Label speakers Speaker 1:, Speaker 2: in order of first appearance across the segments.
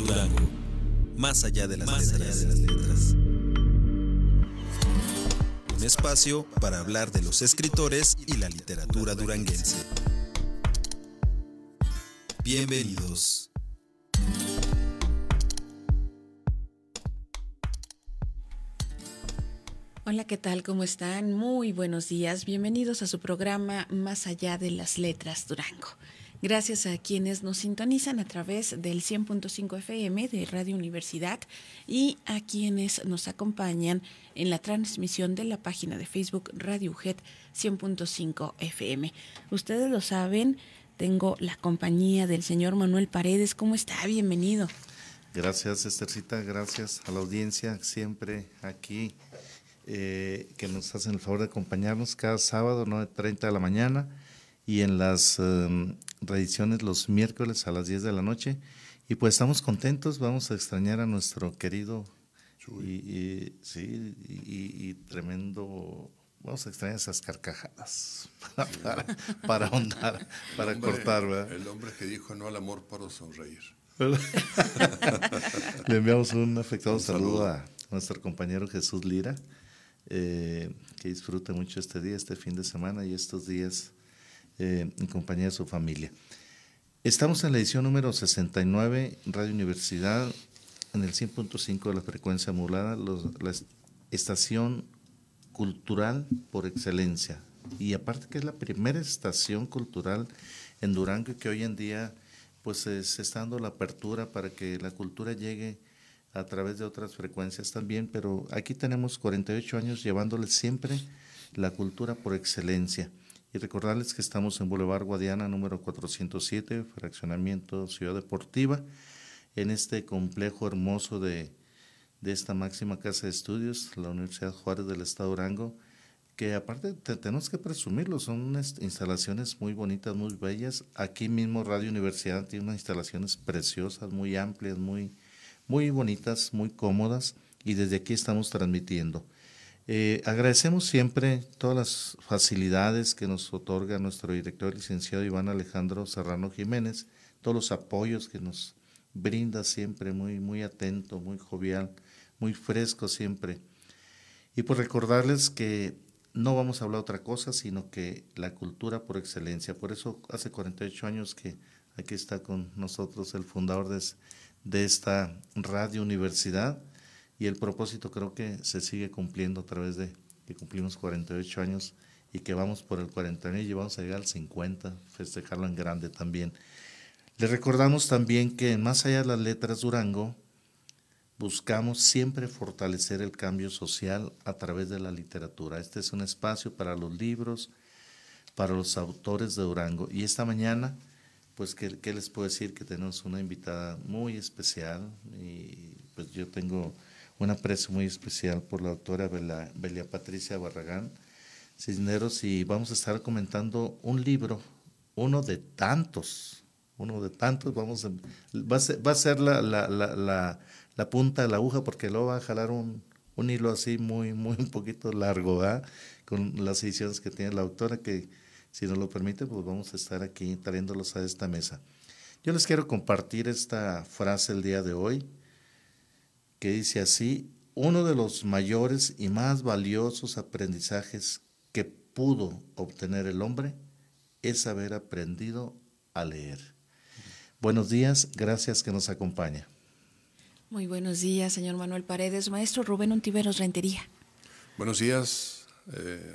Speaker 1: Durango, más allá de las letras. Un espacio para hablar de los escritores y la literatura duranguense. Bienvenidos.
Speaker 2: Hola, ¿qué tal? ¿Cómo están? Muy buenos días. Bienvenidos a su programa Más allá de las letras Durango. Gracias a quienes nos sintonizan a través del 100.5 FM de Radio Universidad y a quienes nos acompañan en la transmisión de la página de Facebook Radio UGED 100.5 FM. Ustedes lo saben, tengo la compañía del señor Manuel Paredes. ¿Cómo está? Bienvenido.
Speaker 3: Gracias, Esthercita. Gracias a la audiencia siempre aquí que nos hacen el favor de acompañarnos cada sábado 9:30 de la mañana y en las reediciones los miércoles a las 10 de la noche. Y pues estamos contentos, vamos a extrañar a nuestro querido y tremendo, vamos a extrañar esas carcajadas para ahondar, para cortar, ¿verdad?
Speaker 4: El hombre que dijo no al amor para sonreír.
Speaker 3: Le enviamos un afectuoso saludo a nuestro compañero Jesús Lira, que disfrute mucho este día, este fin de semana y estos días en compañía de su familia. Estamos en la edición número 69, Radio Universidad, en el 100.5 de la frecuencia modulada, la estación cultural por excelencia. Y aparte que es la primera estación cultural en Durango y que hoy en día pues se está dando la apertura para que la cultura llegue a través de otras frecuencias también, pero aquí tenemos 48 años llevándoles siempre la cultura por excelencia. Y recordarles que estamos en Boulevard Guadiana, número 407, fraccionamiento Ciudad Deportiva, en este complejo hermoso de esta máxima casa de estudios, la Universidad Juárez del Estado de Durango, que aparte tenemos que presumirlo, son unas instalaciones muy bonitas, muy bellas. Aquí mismo Radio Universidad tiene unas instalaciones preciosas, muy amplias, muy bonitas, muy cómodas, y desde aquí estamos transmitiendo. Agradecemos siempre todas las facilidades que nos otorga nuestro director, licenciado Iván Alejandro Serrano Jiménez, todos los apoyos que nos brinda siempre, muy atento, muy jovial, muy fresco siempre. Y por recordarles que no vamos a hablar otra cosa, sino que la cultura por excelencia. Por eso hace 48 años que aquí está con nosotros el fundador de esta Radio Universidad, y el propósito creo que se sigue cumpliendo a través de que cumplimos 48 años y que vamos por el 49 y vamos a llegar al 50, festejarlo en grande también. Les recordamos también que Más allá de las letras Durango buscamos siempre fortalecer el cambio social a través de la literatura. Este es un espacio para los libros, para los autores de Durango. Y esta mañana, pues, ¿qué les puedo decir? Que tenemos una invitada muy especial y pues yo tengo un aprecio muy especial por la doctora Belia Patricia Barragán Cisneros, y vamos a estar comentando un libro, uno de tantos, va a ser la punta de la aguja, porque luego va a jalar un hilo así muy un poquito largo, ¿verdad? Con las ediciones que tiene la autora, que si nos lo permite, pues vamos a estar aquí trayéndolos a esta mesa. Yo les quiero compartir esta frase el día de hoy, que dice así: uno de los mayores y más valiosos aprendizajes que pudo obtener el hombre es haber aprendido a leer. Buenos días, gracias que nos acompaña.
Speaker 2: Muy buenos días, señor Manuel Paredes. Maestro Rubén Ontiveros Rentería.
Speaker 4: Buenos días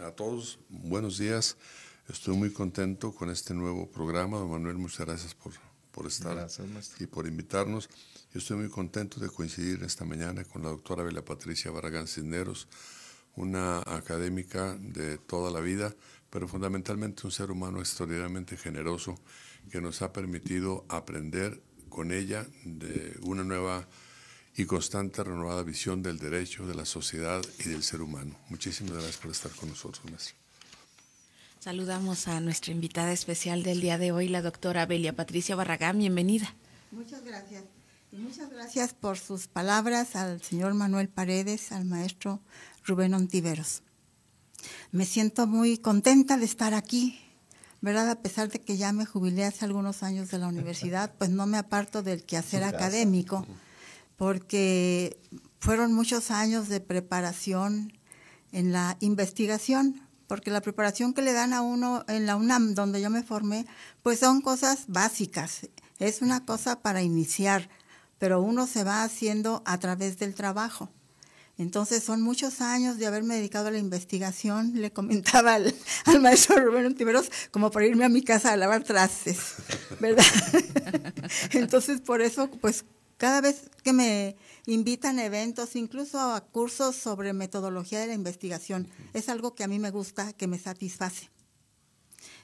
Speaker 4: a todos, buenos días. Estoy muy contento con este nuevo programa. Don Manuel, muchas gracias por estar. Gracias, y por invitarnos. Yo estoy muy contento de coincidir esta mañana con la doctora Belia Patricia Barragán Cisneros, una académica de toda la vida, pero fundamentalmente un ser humano extraordinariamente generoso que nos ha permitido aprender con ella de una nueva y constante renovada visión del derecho, de la sociedad y del ser humano. Muchísimas gracias por estar con nosotros, maestro.
Speaker 2: Saludamos a nuestra invitada especial del día de hoy, la doctora Belia Patricia Barragán. Bienvenida.
Speaker 5: Muchas gracias. Y muchas gracias por sus palabras al señor Manuel Paredes, al maestro Rubén Ontiveros. Me siento muy contenta de estar aquí ¿verdad? A pesar de que ya me jubilé hace algunos años de la universidad, pues no me aparto del quehacer académico, porque fueron muchos años de preparación en la investigación, porque la preparación que le dan a uno en la UNAM, donde yo me formé, pues son cosas básicas, es una cosa para iniciar, pero uno se va haciendo a través del trabajo. Entonces son muchos años de haberme dedicado a la investigación. Le comentaba al maestro Rubén Ontiveros como para irme a mi casa a lavar trastes, ¿verdad? Entonces por eso, pues cada vez que me invitan a eventos, incluso a cursos sobre metodología de la investigación, es algo que a mí me gusta, que me satisface.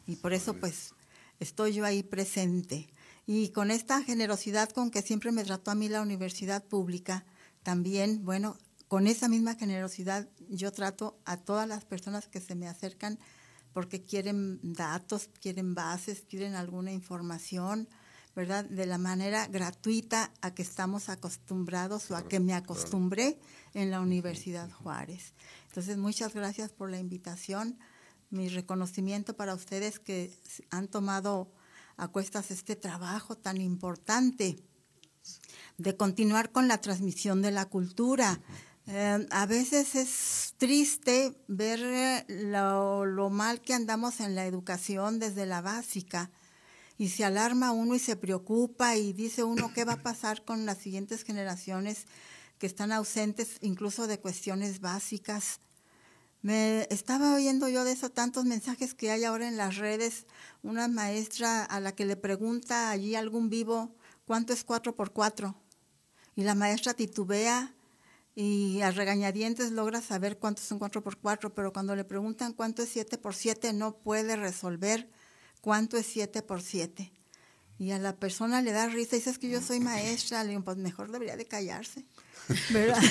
Speaker 5: Y por eso pues estoy yo ahí presente. Y con esta generosidad con que siempre me trató a mí la universidad pública, también, bueno, con esa misma generosidad yo trato a todas las personas que se me acercan porque quieren datos, quieren bases, quieren alguna información, ¿verdad? De la manera gratuita a que estamos acostumbrados o a que me acostumbré en la Universidad Juárez. Entonces, muchas gracias por la invitación. Mi reconocimiento para ustedes que han tomado a cuestas este trabajo tan importante de continuar con la transmisión de la cultura. A veces es triste ver lo mal que andamos en la educación desde la básica y se alarma uno y se preocupa y dice uno qué va a pasar con las siguientes generaciones que están ausentes incluso de cuestiones básicas. Me estaba oyendo yo de esos tantos mensajes que hay ahora en las redes, una maestra a la que le pregunta allí algún vivo ¿cuánto es 4x4? Y la maestra titubea y a regañadientes logra saber cuánto son 4x4, pero cuando le preguntan cuánto es 7x7 no puede resolver cuánto es 7x7. Y a la persona le da risa y dice, es que yo soy maestra. Le digo, pues mejor debería de callarse, ¿verdad?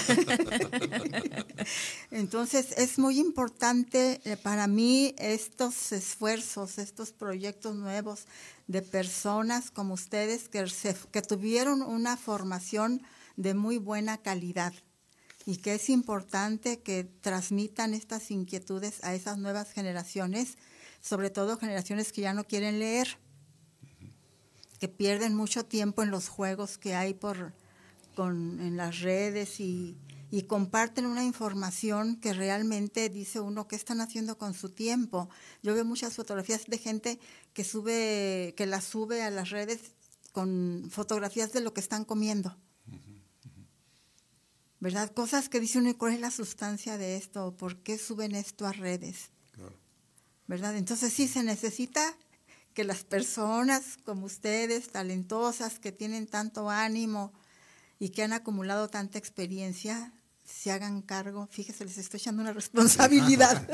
Speaker 5: Entonces es muy importante para mí estos esfuerzos, estos proyectos nuevos de personas como ustedes que tuvieron una formación de muy buena calidad. Y que es importante que transmitan estas inquietudes a esas nuevas generaciones, sobre todo generaciones que ya no quieren leer, que pierden mucho tiempo en los juegos que hay en las redes y comparten una información que realmente dice uno qué están haciendo con su tiempo. Yo veo muchas fotografías de gente que las sube a las redes con fotografías de lo que están comiendo. ¿Verdad? Cosas que dice uno, ¿cuál es la sustancia de esto? ¿Por qué suben esto a redes? Claro. ¿Verdad? Entonces sí se necesita que las personas como ustedes, talentosas, que tienen tanto ánimo y que han acumulado tanta experiencia, se hagan cargo. Fíjese, les estoy echando una responsabilidad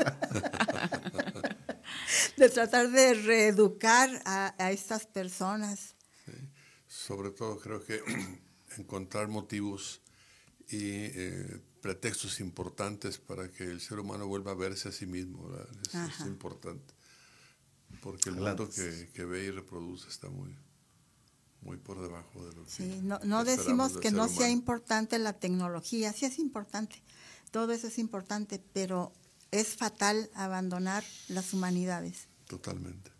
Speaker 5: de tratar de reeducar a estas personas.
Speaker 4: Sí. Sobre todo creo que encontrar motivos y pretextos importantes para que el ser humano vuelva a verse a sí mismo, ¿verdad? Es importante, porque el mundo que ve y reproduce está muy por debajo de lo que
Speaker 5: sí, no decimos que no sea importante la tecnología, sí es importante, todo eso es importante, pero es fatal abandonar las humanidades.
Speaker 4: Totalmente.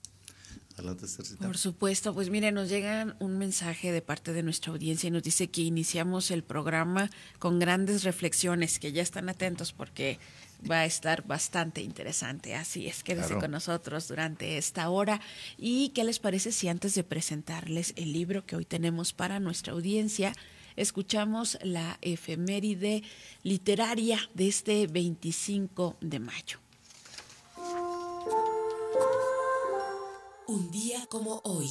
Speaker 3: Adelante, Esthercita.
Speaker 2: Por supuesto, pues mire, nos llega un mensaje de parte de nuestra audiencia y nos dice que iniciamos el programa con grandes reflexiones, que ya están atentos porque va a estar bastante interesante. Así es, quédese con nosotros durante esta hora. ¿Y qué les parece si antes de presentarles el libro que hoy tenemos para nuestra audiencia, escuchamos la efeméride literaria de este 25 de mayo?
Speaker 6: Un día como hoy.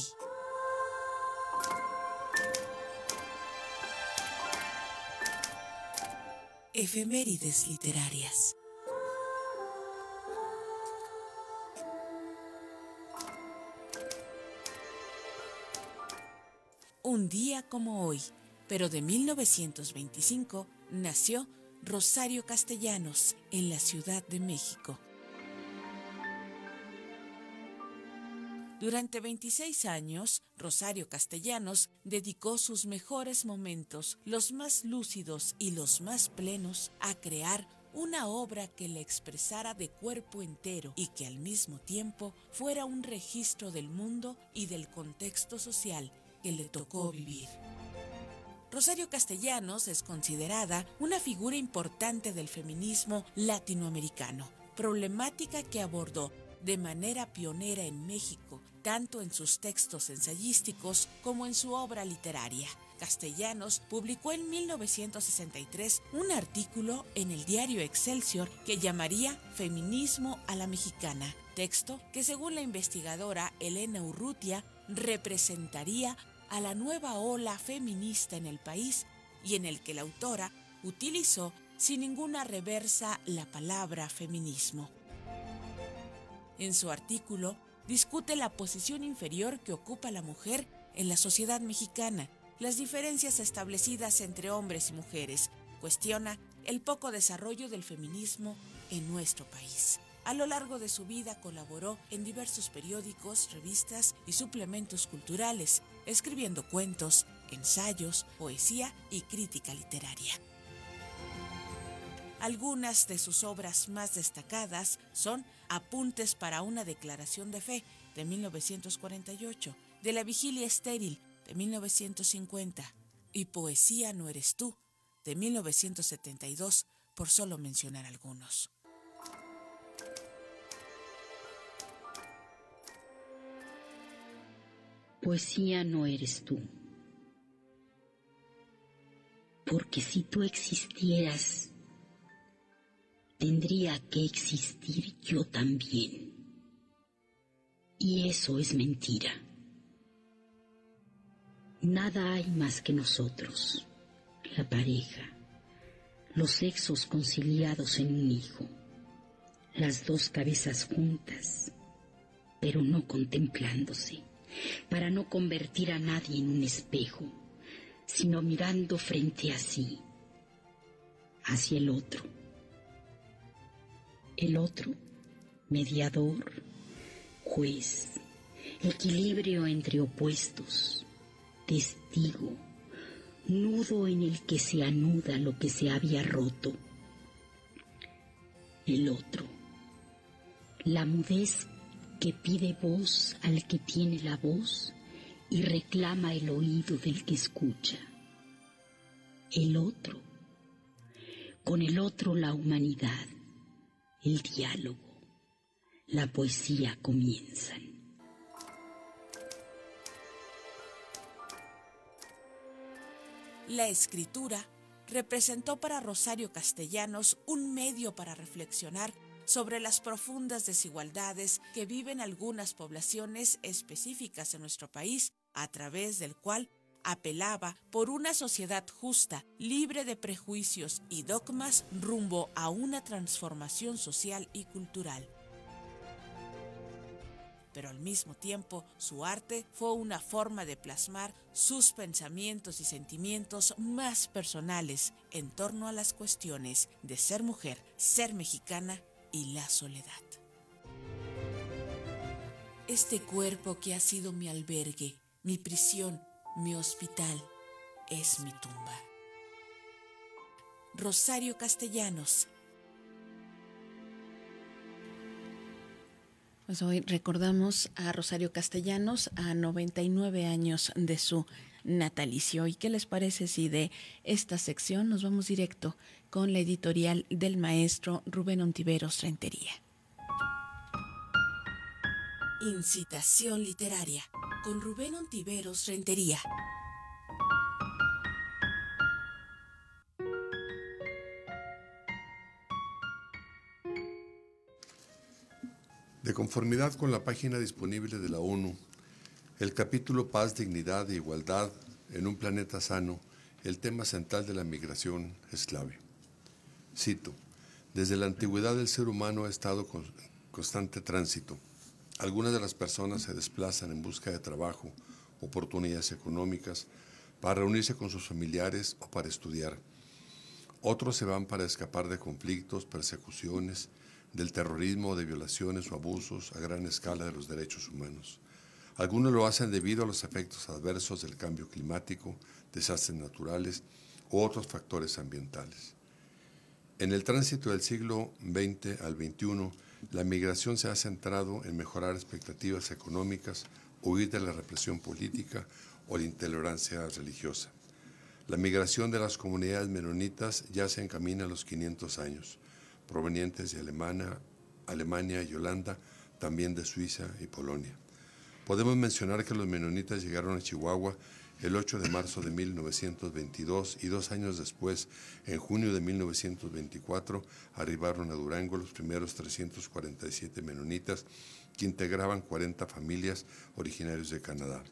Speaker 6: Efemérides literarias. Un día como hoy, pero de 1925, nació Rosario Castellanos en la Ciudad de México. Durante 26 años, Rosario Castellanos dedicó sus mejores momentos, los más lúcidos y los más plenos, a crear una obra que le expresara de cuerpo entero y que al mismo tiempo fuera un registro del mundo y del contexto social que le tocó vivir. Rosario Castellanos es considerada una figura importante del feminismo latinoamericano, problemática que abordó de manera pionera en México, tanto en sus textos ensayísticos como en su obra literaria. Castellanos publicó en 1963 un artículo en el diario Excelsior que llamaría Feminismo a la Mexicana, texto que según la investigadora Elena Urrutia representaría a la nueva ola feminista en el país y en el que la autora utilizó sin ninguna reversa la palabra feminismo. En su artículo discute la posición inferior que ocupa la mujer en la sociedad mexicana, las diferencias establecidas entre hombres y mujeres, cuestiona el poco desarrollo del feminismo en nuestro país. A lo largo de su vida colaboró en diversos periódicos, revistas y suplementos culturales, escribiendo cuentos, ensayos, poesía y crítica literaria. Algunas de sus obras más destacadas son Apuntes para una declaración de fe, de 1948, De la vigilia estéril, de 1950, y Poesía no eres tú, de 1972, por solo mencionar algunos.
Speaker 7: Poesía no eres tú, porque si tú existieras, tendría que existir yo también, y eso es mentira. Nada hay más que nosotros, la pareja, los sexos conciliados en un hijo, las dos cabezas juntas, pero no contemplándose, para no convertir a nadie en un espejo, sino mirando frente a sí, hacia el otro, mediador, juez, equilibrio entre opuestos, testigo, nudo en el que se anuda lo que se había roto. El otro, la mudez que pide voz al que tiene la voz y reclama el oído del que escucha. El otro, con el otro la humanidad, el diálogo, la poesía comienzan.
Speaker 6: La escritura representó para Rosario Castellanos un medio para reflexionar sobre las profundas desigualdades que viven algunas poblaciones específicas en nuestro país, a través del cual apelaba por una sociedad justa, libre de prejuicios y dogmas, rumbo a una transformación social y cultural. Pero al mismo tiempo, su arte fue una forma de plasmar sus pensamientos y sentimientos más personales en torno a las cuestiones de ser mujer, ser mexicana y la soledad. Este cuerpo que ha sido mi albergue, mi prisión, mi hospital, es mi tumba. Rosario Castellanos.
Speaker 2: Pues hoy recordamos a Rosario Castellanos a 99 años de su natalicio. ¿Y qué les parece si de esta sección nos vamos directo con la editorial del maestro Rubén Ontiveros Rentería?
Speaker 6: Incitación literaria con Rubén Ontiveros Rentería.
Speaker 4: De conformidad con la página disponible de la ONU, el capítulo Paz, Dignidad e Igualdad en un planeta sano, el tema central de la migración es clave. Cito: desde la antigüedad el ser humano ha estado con constante tránsito. Algunas de las personas se desplazan en busca de trabajo, oportunidades económicas, para reunirse con sus familiares o para estudiar. Otros se van para escapar de conflictos, persecuciones, del terrorismo, de violaciones o abusos a gran escala de los derechos humanos. Algunos lo hacen debido a los efectos adversos del cambio climático, desastres naturales u otros factores ambientales. En el tránsito del siglo XX al XXI, la migración se ha centrado en mejorar expectativas económicas, huir de la represión política o la intolerancia religiosa. La migración de las comunidades menonitas ya se encamina a los 500 años, provenientes de Alemania y Holanda, también de Suiza y Polonia. Podemos mencionar que los menonitas llegaron a Chihuahua el 8 de marzo de 1922 y 2 años después, en junio de 1924, arribaron a Durango los primeros 347 menonitas que integraban 40 familias originarios de Canadá.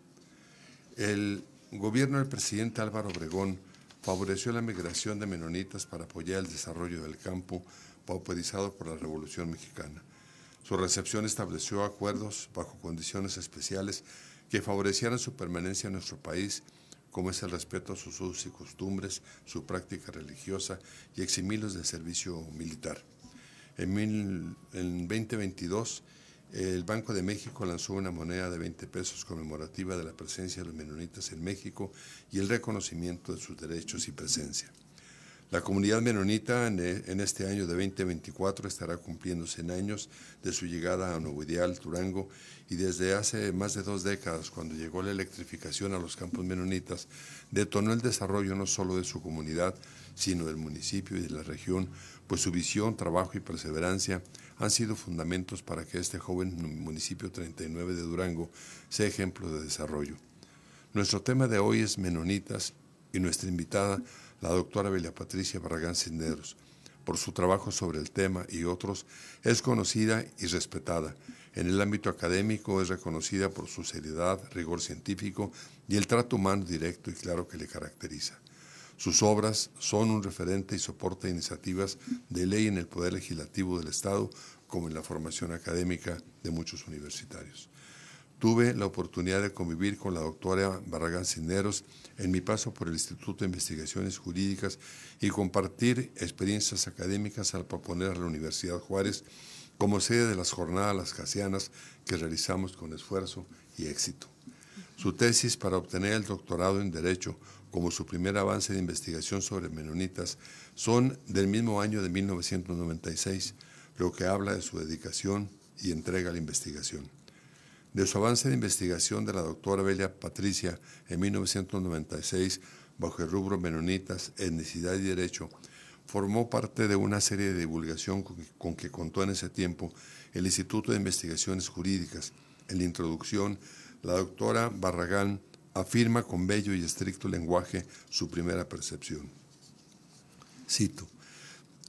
Speaker 4: El gobierno del presidente Álvaro Obregón favoreció la migración de menonitas para apoyar el desarrollo del campo pauperizado por la Revolución Mexicana. Su recepción estableció acuerdos bajo condiciones especiales que favorecieran su permanencia en nuestro país, como es el respeto a sus usos y costumbres, su práctica religiosa y eximirlos del servicio militar. En 2022, el Banco de México lanzó una moneda de 20 pesos conmemorativa de la presencia de los menonitas en México y el reconocimiento de sus derechos y presencia. La comunidad menonita en este año de 2024 estará cumpliendo 100 años de su llegada a Nuevo Ideal, Durango, y desde hace más de 2 décadas, cuando llegó la electrificación a los campos menonitas, detonó el desarrollo no solo de su comunidad, sino del municipio y de la región, pues su visión, trabajo y perseverancia han sido fundamentos para que este joven municipio 39 de Durango sea ejemplo de desarrollo. Nuestro tema de hoy es menonitas y nuestra invitada, la doctora Belia Patricia Barragán Cisneros, por su trabajo sobre el tema y otros, es conocida y respetada. En el ámbito académico es reconocida por su seriedad, rigor científico y el trato humano directo y claro que le caracteriza. Sus obras son un referente y soporte iniciativas de ley en el Poder Legislativo del Estado, como en la formación académica de muchos universitarios. Tuve la oportunidad de convivir con la doctora Barragán Cisneros en mi paso por el Instituto de Investigaciones Jurídicas y compartir experiencias académicas al proponer a la Universidad Juárez como sede de las jornadas lascasianas que realizamos con esfuerzo y éxito. Su tesis para obtener el doctorado en Derecho como su primer avance de investigación sobre menonitas son del mismo año de 1996, lo que habla de su dedicación y entrega a la investigación. De su avance de investigación de la doctora Belia Patricia en 1996, bajo el rubro Menonitas, Etnicidad y Derecho, formó parte de una serie de divulgación con que contó en ese tiempo el Instituto de Investigaciones Jurídicas. En la introducción, la doctora Barragán afirma con bello y estricto lenguaje su primera percepción. Cito: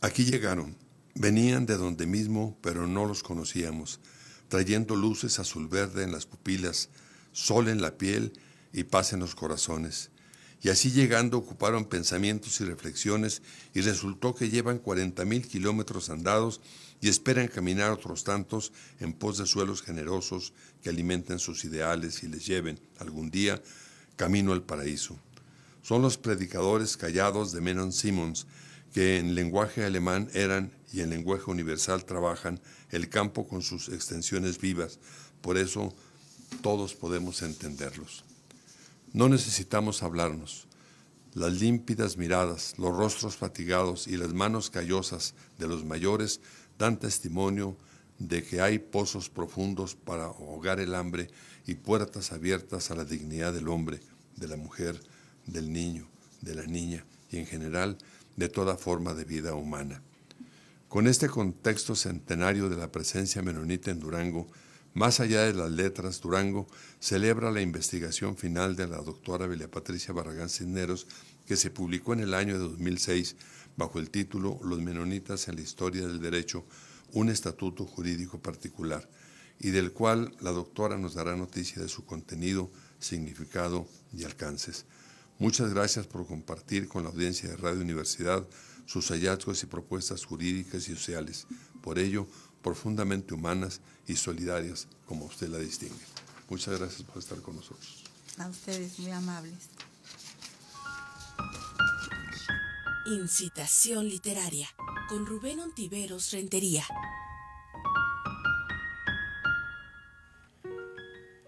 Speaker 4: «Aquí llegaron, venían de donde mismo, pero no los conocíamos, trayendo luces azul verde en las pupilas, sol en la piel y paz en los corazones. Y así llegando ocuparon pensamientos y reflexiones y resultó que llevan 40,000 kilómetros andados y esperan caminar otros tantos en pos de suelos generosos que alimenten sus ideales y les lleven, algún día, camino al paraíso. Son los predicadores callados de Menon Simons, que en lenguaje alemán eran y en lenguaje universal trabajan el campo con sus extensiones vivas. Por eso todos podemos entenderlos. No necesitamos hablarnos. Las límpidas miradas, los rostros fatigados y las manos callosas de los mayores dan testimonio de que hay pozos profundos para ahogar el hambre y puertas abiertas a la dignidad del hombre, de la mujer, del niño, de la niña y en general de toda forma de vida humana. Con este contexto centenario de la presencia menonita en Durango, más allá de las letras, Durango celebra la investigación final de la doctora Belia Patricia Barragán Cisneros, que se publicó en el año de 2006 bajo el título Los menonitas en la historia del derecho, un estatuto jurídico particular, y del cual la doctora nos dará noticia de su contenido, significado y alcances. Muchas gracias por compartir con la audiencia de Radio Universidad sus hallazgos y propuestas jurídicas y sociales, por ello profundamente humanas y solidarias, como usted la distingue. Muchas gracias por estar con nosotros.
Speaker 5: A ustedes, muy amables.
Speaker 6: Incitación literaria, con Rubén Ontiveros Rentería.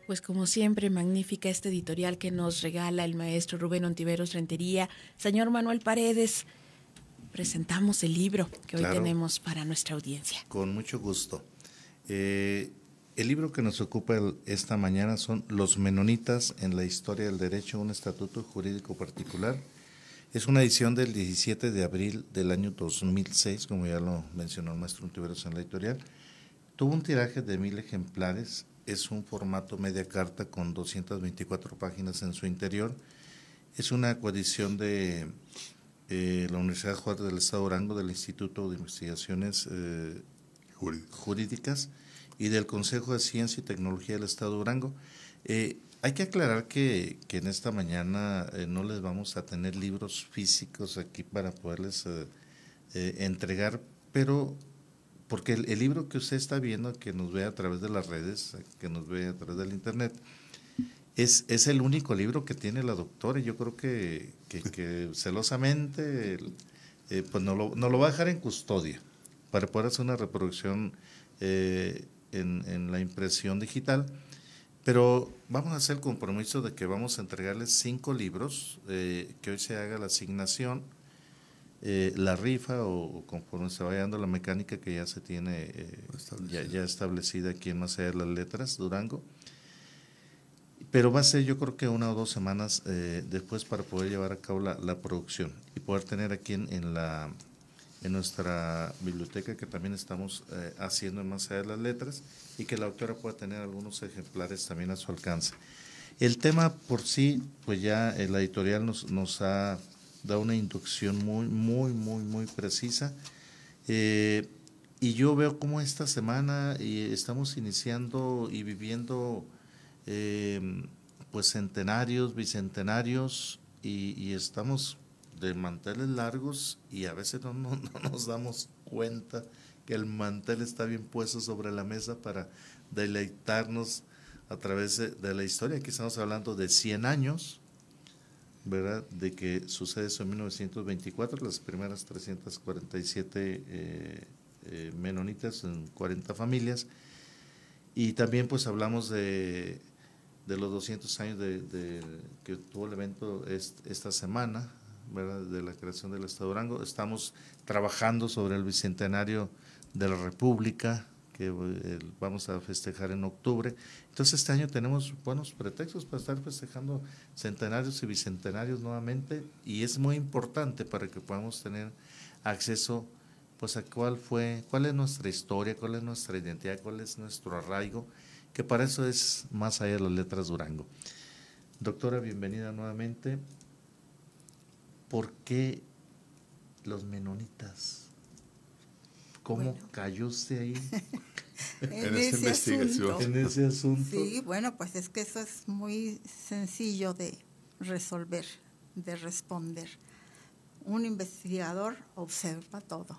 Speaker 2: Pues como siempre, magnífica este editorial que nos regala el maestro Rubén Ontiveros Rentería. Señor Manuel Paredes, presentamos el libro que hoy
Speaker 3: Claro.
Speaker 2: tenemos para nuestra audiencia.
Speaker 3: Con mucho gusto. El libro que nos ocupa esta mañana son Los Menonitas en la historia del derecho, un estatuto jurídico particular. Es una edición del 17 de abril del año 2006, como ya lo mencionó el maestro Ontiveros en la editorial. Tuvo un tiraje de 1000 ejemplares, es un formato media carta con 224 páginas en su interior. Es una coedición de la Universidad Juárez del Estado de Durango, del Instituto de Investigaciones Jurídicas y del Consejo de Ciencia y Tecnología del Estado de Durango. Hay que aclarar que en esta mañana no les vamos a tener libros físicos aquí para poderles entregar, pero porque el libro que usted está viendo, que nos ve a través de las redes, que nos ve a través del internet, es el único libro que tiene la doctora, y yo creo que celosamente pues no lo va a dejar en custodia para poder hacer una reproducción en la impresión digital. Pero vamos a hacer el compromiso de que vamos a entregarles 5 libros, que hoy se haga la asignación, la rifa o conforme se vaya dando la mecánica que ya se tiene ya establecida aquí en Más Allá de las Letras, Durango. Pero va a ser, yo creo que 1 o 2 semanas después para poder llevar a cabo la producción y poder tener aquí en nuestra biblioteca, que también estamos haciendo en Más Allá de las Letras, y que la autora pueda tener algunos ejemplares también a su alcance. El tema por sí, pues ya la editorial nos ha dado una inducción muy precisa, y yo veo cómo esta semana estamos iniciando y viviendo pues centenarios, bicentenarios, y estamos de manteles largos, y a veces no nos damos cuenta que el mantel está bien puesto sobre la mesa para deleitarnos a través de la historia. Aquí estamos hablando de 100 años, ¿verdad?, de que sucede eso en 1924, las primeras 347 menonitas en 40 familias, y también pues hablamos de los 200 años de que tuvo el evento esta semana, ¿verdad?, de la creación del Estado de Durango. Estamos trabajando sobre el bicentenario de la República, que vamos a festejar en octubre. Entonces este año tenemos buenos pretextos para estar festejando centenarios y bicentenarios nuevamente, y es muy importante para que podamos tener acceso pues a cuál es nuestra historia, cuál es nuestra identidad, cuál es nuestro arraigo, que para eso es Más Allá de las Letras Durango. Doctora, bienvenida nuevamente. ¿Por qué los menonitas? ¿Cómo cayó usted ahí?
Speaker 4: en esa investigación.
Speaker 3: En ese asunto.
Speaker 5: Sí, bueno, pues es que eso es muy sencillo de resolver, de responder. Un investigador observa todo.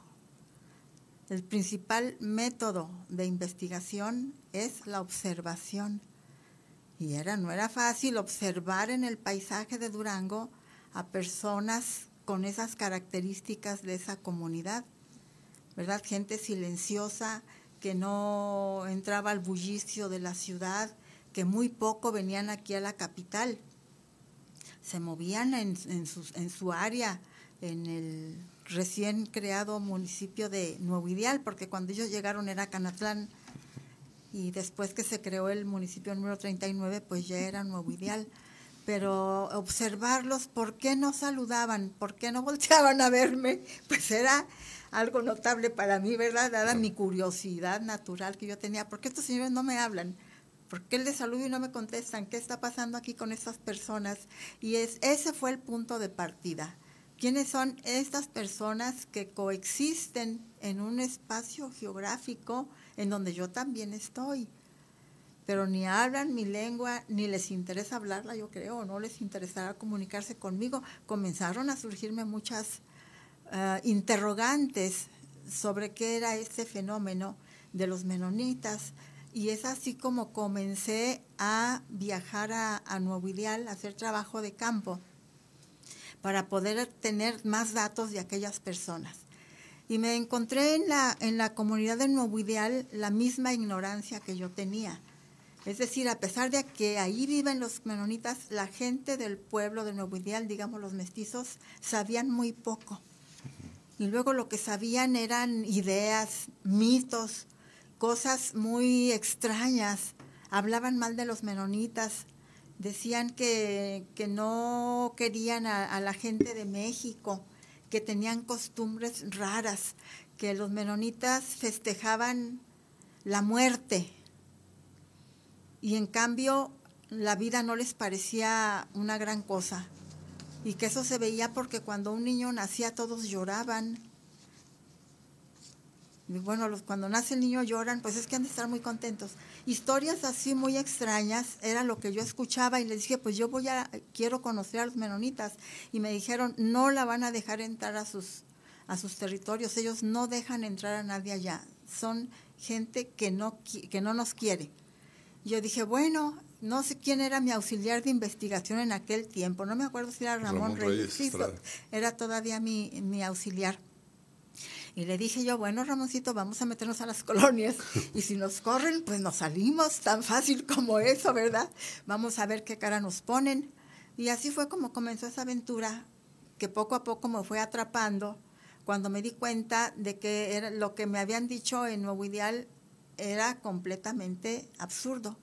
Speaker 5: El principal método de investigación es la observación. Y no era fácil observar en el paisaje de Durango a personas con esas características de esa comunidad, ¿verdad? Gente silenciosa, que no entraba al bullicio de la ciudad, que muy poco venían aquí a la capital. Se movían en su área, en el recién creado municipio de Nuevo Ideal, porque cuando ellos llegaron era Canatlán, y después que se creó el municipio número 39, pues ya era Nuevo Ideal. Pero observarlos, ¿por qué no saludaban? ¿Por qué no volteaban a verme? Pues era algo notable para mí, ¿verdad? Dada mi curiosidad natural que yo tenía. ¿Por qué estos señores no me hablan? ¿Por qué les saludo y no me contestan? ¿Qué está pasando aquí con estas personas? Y ese fue el punto de partida. ¿Quiénes son estas personas que coexisten en un espacio geográfico en donde yo también estoy? Pero ni hablan mi lengua, ni les interesa hablarla, yo creo, no les interesará comunicarse conmigo. Comenzaron a surgirme muchas interrogantes sobre qué era este fenómeno de los menonitas, y es así como comencé a viajar a Nuevo Ideal, a hacer trabajo de campo, para poder tener más datos de aquellas personas. Y me encontré en la comunidad de Nuevo Ideal la misma ignorancia que yo tenía. Es decir, a pesar de que ahí viven los menonitas, la gente del pueblo de Nuevo Ideal, digamos los mestizos, sabían muy poco. y luego lo que sabían eran ideas, mitos, cosas muy extrañas. Hablaban mal de los menonitas, decían que no querían a la gente de México, que tenían costumbres raras, que los menonitas festejaban la muerte y en cambio la vida no les parecía una gran cosa, y que eso se veía porque cuando un niño nacía todos lloraban. Y bueno, cuando nace el niño lloran, pues es que han de estar muy contentos. Historias así muy extrañas era lo que yo escuchaba, y les dije, pues yo quiero conocer a los menonitas, y me dijeron, no la van a dejar entrar a sus territorios, ellos no dejan entrar a nadie allá, son gente que no nos quiere. Y yo dije, bueno, no sé quién era mi auxiliar de investigación en aquel tiempo, no me acuerdo si era Ramón Reyes, sí, era todavía mi auxiliar. Y le dije yo, bueno, Ramoncito, vamos a meternos a las colonias, y si nos corren, pues nos salimos, tan fácil como eso, ¿verdad? Vamos a ver qué cara nos ponen. Y así fue como comenzó esa aventura, que poco a poco me fue atrapando, cuando me di cuenta de que era lo que me habían dicho en Nuevo Ideal era completamente absurdo.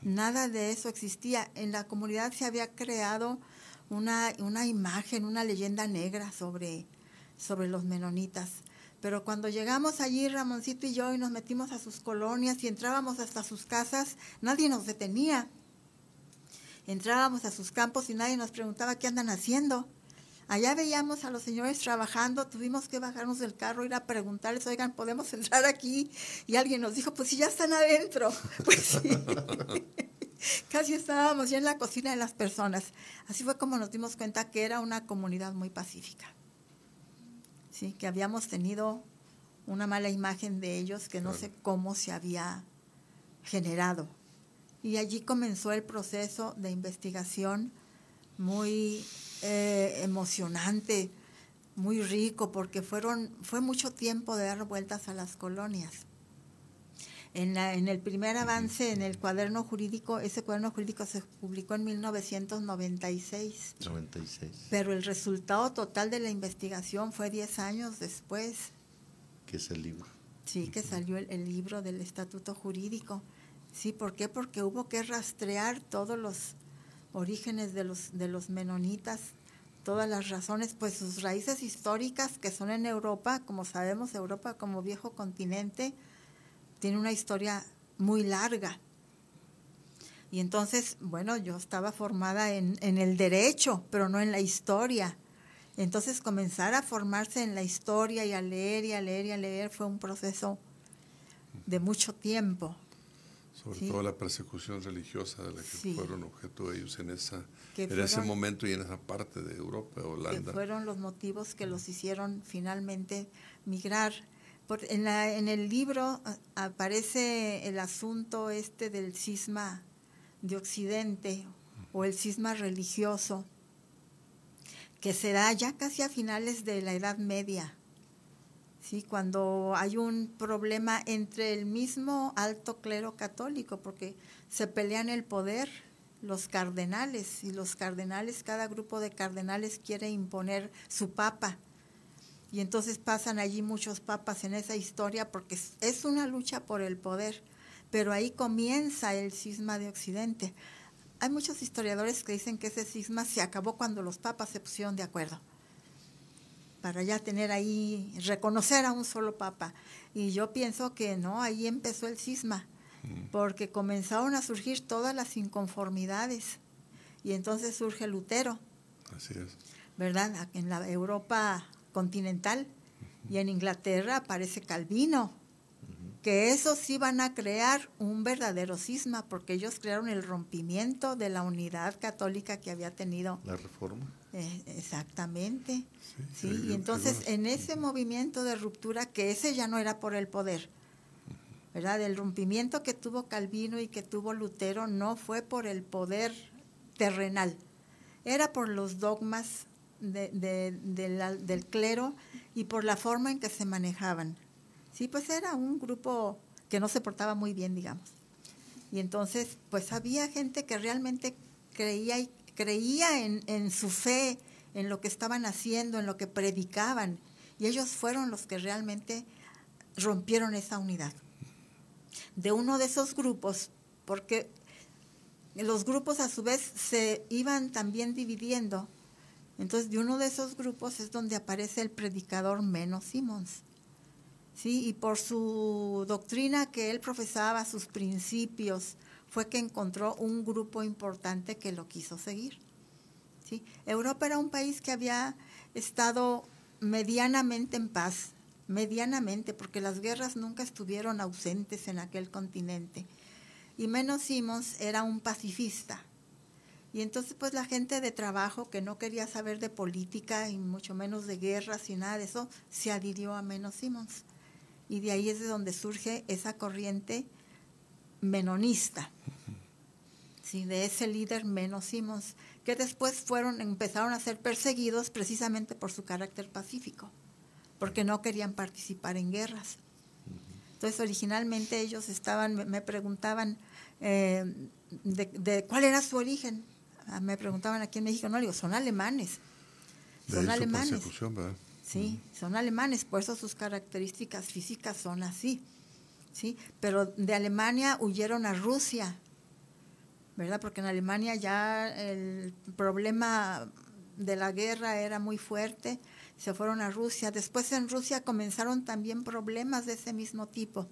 Speaker 5: Nada de eso existía. En la comunidad se había creado una imagen, una leyenda negra sobre los menonitas. Pero cuando llegamos allí, Ramoncito y yo, y nos metimos a sus colonias y entrábamos hasta sus casas, nadie nos detenía. Entrábamos a sus campos y nadie nos preguntaba qué andan haciendo. Allá veíamos a los señores trabajando, tuvimos que bajarnos del carro, ir a preguntarles, oigan, ¿podemos entrar aquí? Y alguien nos dijo, pues sí, ya están adentro. Pues sí. Casi estábamos ya en la cocina de las personas. Así fue como nos dimos cuenta que era una comunidad muy pacífica. Sí, que habíamos tenido una mala imagen de ellos que no sé cómo se había generado. Y allí comenzó el proceso de investigación muy emocionante, muy rico, porque fue mucho tiempo de dar vueltas a las colonias. En el primer avance, en el cuaderno jurídico, ese cuaderno jurídico se publicó en 1996.
Speaker 3: 96.
Speaker 5: Pero el resultado total de la investigación fue 10 años después.
Speaker 3: ¿Qué es el libro?
Speaker 5: Sí, que salió el libro del Estatuto Jurídico. Sí, ¿por qué? Porque hubo que rastrear todos los orígenes de los menonitas, todas las razones, pues sus raíces históricas que son en Europa. Como sabemos, Europa como viejo continente tiene una historia muy larga. Y entonces, bueno, yo estaba formada en el derecho, pero no en la historia. Entonces, comenzar a formarse en la historia y a leer y a leer y a leer fue un proceso de mucho tiempo.
Speaker 4: Sobre
Speaker 5: ¿sí?
Speaker 4: todo la persecución religiosa de la que
Speaker 5: sí.
Speaker 4: fueron objeto ellos en ese momento y en esa parte de Europa, Holanda.
Speaker 5: Que fueron los motivos que los hicieron finalmente migrar. En el libro aparece el asunto del cisma de Occidente o el cisma religioso, que se da ya casi a finales de la Edad Media, ¿sí? Cuando hay un problema entre el mismo alto clero católico, porque se pelean el poder los cardenales, y los cardenales, cada grupo de cardenales quiere imponer su papa. Y entonces pasan allí muchos papas en esa historia porque es una lucha por el poder, pero ahí comienza el cisma de Occidente. Hay muchos historiadores que dicen que ese cisma se acabó cuando los papas se pusieron de acuerdo, para ya tener ahí, reconocer a un solo papa. Y yo pienso que no, ahí empezó el cisma, porque comenzaron a surgir todas las inconformidades, y entonces surge Lutero.
Speaker 4: Así es.
Speaker 5: ¿Verdad? En la Europa continental, y en Inglaterra aparece Calvino, que esos sí van a crear un verdadero cisma, porque ellos crearon el rompimiento de la unidad católica que había tenido
Speaker 3: la Reforma.
Speaker 5: Exactamente. Sí, y entonces en ese movimiento de ruptura, que ese ya no era por el poder, ¿verdad? El rompimiento que tuvo Calvino y que tuvo Lutero no fue por el poder terrenal, era por los dogmas del clero y por la forma en que se manejaban. Sí, pues era un grupo que no se portaba muy bien, digamos. Y entonces, pues había gente que realmente creía en su fe, en lo que estaban haciendo, en lo que predicaban, Y ellos fueron los que realmente rompieron esa unidad. De uno de esos grupos, porque los grupos a su vez se iban también dividiendo. Entonces, de uno de esos grupos es donde aparece el predicador Menno Simons. ¿Sí? Y por su doctrina que él profesaba, sus principios, fue que encontró un grupo importante que lo quiso seguir. ¿Sí? Europa era un país que había estado medianamente en paz, medianamente, porque las guerras nunca estuvieron ausentes en aquel continente. Y Menno Simons era un pacifista. Y entonces pues la gente de trabajo que no quería saber de política y mucho menos de guerras y nada de eso, se adhirió a Menno Simons. Y de ahí es de donde surge esa corriente menonista, ¿sí? De ese líder Menno Simons, que después empezaron a ser perseguidos precisamente por su carácter pacífico, porque no querían participar en guerras. Entonces originalmente ellos me preguntaban de cuál era su origen. Me preguntaban aquí en México, no, le digo, son alemanes. Son alemanes.
Speaker 4: Persecución, ¿verdad?
Speaker 5: Sí, son alemanes, por eso sus características físicas son así, ¿sí? Pero de Alemania huyeron a Rusia, ¿verdad? Porque en Alemania ya el problema de la guerra era muy fuerte, se fueron a Rusia. Después en Rusia comenzaron también problemas de ese mismo tipo.